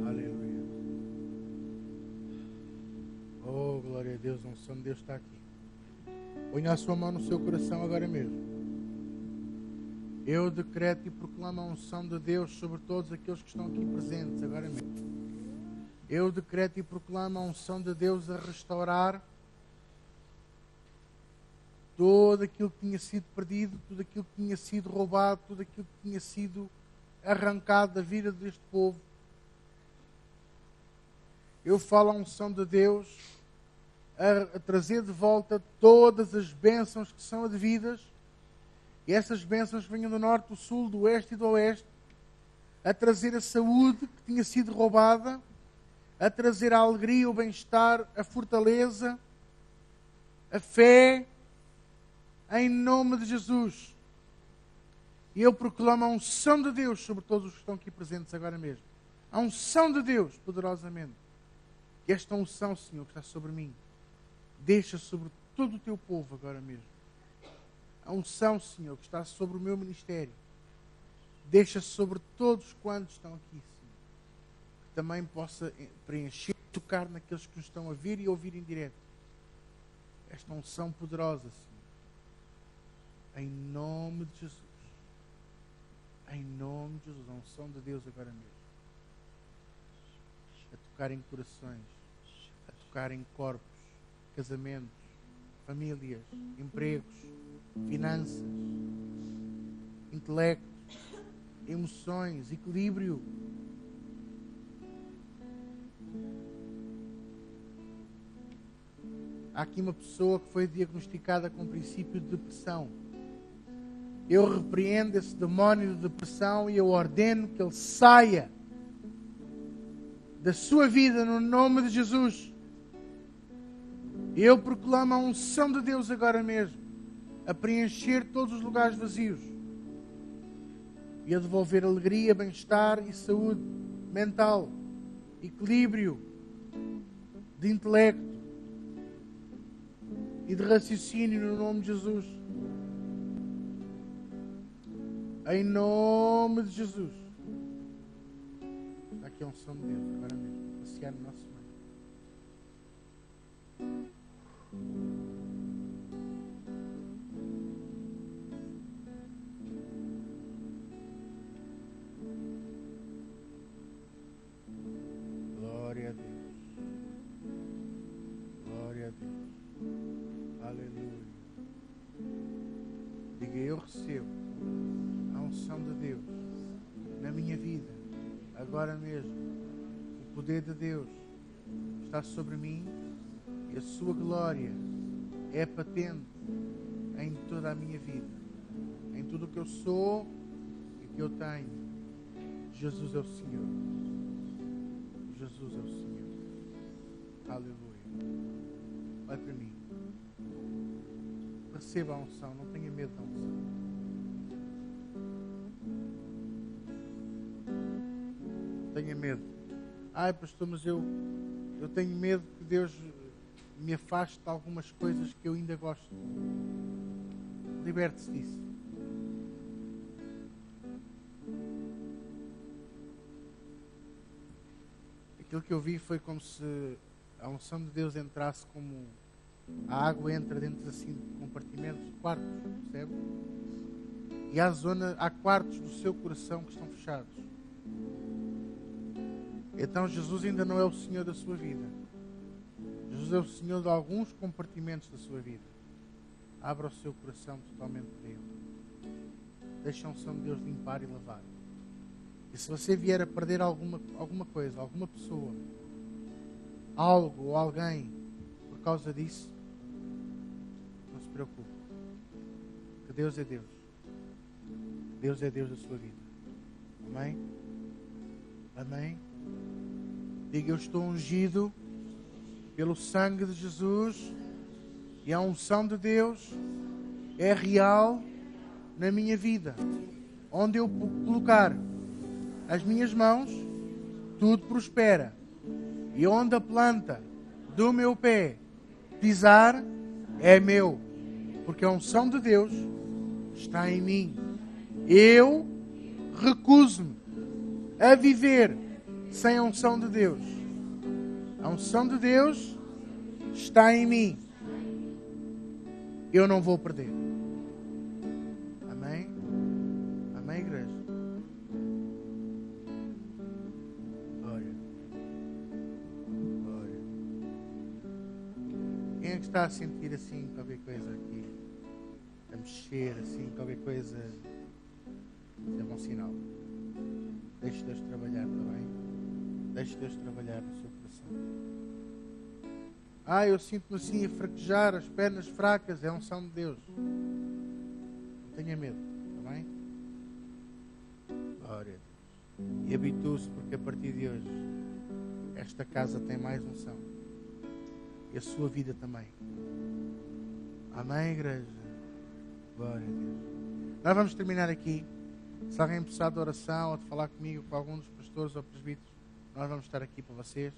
Aleluia. Oh, glória a Deus, a unção de Deus está aqui. Ponha a sua mão no seu coração agora mesmo. Eu decreto e proclamo a unção de Deus sobre todos aqueles que estão aqui presentes agora mesmo. Eu decreto e proclamo a unção de Deus a restaurar Todo aquilo que tinha sido perdido, tudo aquilo que tinha sido roubado, tudo aquilo que tinha sido arrancado da vida deste povo. Eu falo a unção de Deus a trazer de volta todas as bênçãos que são devidas, e essas bênçãos que venham do norte, do sul, do oeste e do oeste, a trazer a saúde que tinha sido roubada, a trazer a alegria, o bem-estar, a fortaleza, a fé, em nome de Jesus. E eu proclamo a unção de Deus sobre todos os que estão aqui presentes agora mesmo. A unção de Deus, poderosamente. E esta unção, Senhor, que está sobre mim, deixa sobre todo o teu povo agora mesmo. A unção, Senhor, que está sobre o meu ministério, deixa sobre todos quantos estão aqui, Senhor. Que também possa preencher, tocar naqueles que nos estão a ver e a ouvir em direto. Esta unção poderosa, Senhor. Em nome de Jesus. Em nome de Jesus. A unção de Deus agora mesmo. A tocar em corações. A tocar em corpos. Casamentos. Famílias. Empregos. Finanças. Intelecto. Emoções. Equilíbrio. Há aqui uma pessoa que foi diagnosticada com um princípio de depressão. Eu repreendo esse demónio de depressão e eu ordeno que ele saia da sua vida no nome de Jesus. Eu proclamo a unção de Deus agora mesmo a preencher todos os lugares vazios e a devolver alegria, bem-estar e saúde mental, equilíbrio de intelecto e de raciocínio no nome de Jesus. Em nome de Jesus. Está aqui a unção de Deus agora mesmo. Passear no nosso meio. Glória a Deus. Glória a Deus. Aleluia. Diga, eu recebo a unção de Deus na minha vida, agora mesmo. O poder de Deus está sobre mim e a sua glória é patente em toda a minha vida, em tudo o que eu sou e que eu tenho. Jesus é o Senhor. Jesus é o Senhor. Aleluia. Olha para mim. Receba a unção, não tenha medo da unção. Tenha medo. Ai, pastor, mas eu tenho medo que Deus me afaste de algumas coisas que eu ainda gosto. Liberte-se disso. Aquilo que eu vi foi como se a unção de Deus entrasse como a água entra dentro assim de compartimentos, de quartos, percebe? E há quartos do seu coração que estão fechados. Então Jesus ainda não é o Senhor da sua vida. Jesus é o Senhor de alguns compartimentos da sua vida. Abra o seu coração totalmente para Ele. Deixa a unção de Deus limpar e lavar. E se você vier a perder alguma coisa, alguma pessoa, algo ou alguém por causa disso, não se preocupe. Que Deus é Deus. Deus é Deus da sua vida. Amém? Amém? Diga, eu estou ungido pelo sangue de Jesus e a unção de Deus é real na minha vida. Onde eu colocar as minhas mãos, tudo prospera. E onde a planta do meu pé pisar, é meu. Porque a unção de Deus está em mim. Eu recuso-me a viver sem a unção de Deus. A unção de Deus está em mim. Eu não vou perder. Amém? Amém, igreja? Glória. Glória. Quem é que está a sentir assim qualquer coisa aqui? a mexer assim, qualquer coisa, é bom sinal. Deixe Deus trabalhar, está bem? Deixe Deus trabalhar no seu coração. Eu sinto-me assim a fraquejar, as pernas fracas, é a unção de Deus. Não tenha medo, está bem? Glória a Deus. E habitue-se, porque a partir de hoje esta casa tem mais unção. E a sua vida também. Amém, igreja? Glória a Deus. Nós vamos terminar aqui. Se alguém precisar de oração ou de falar comigo, com algum dos pastores ou presbíteros, nós vamos estar aqui para vocês.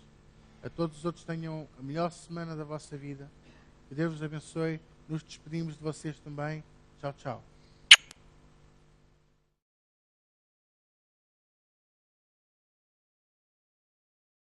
A todos os outros tenham a melhor semana da vossa vida. Que Deus vos abençoe. Nos despedimos de vocês também. Tchau, tchau.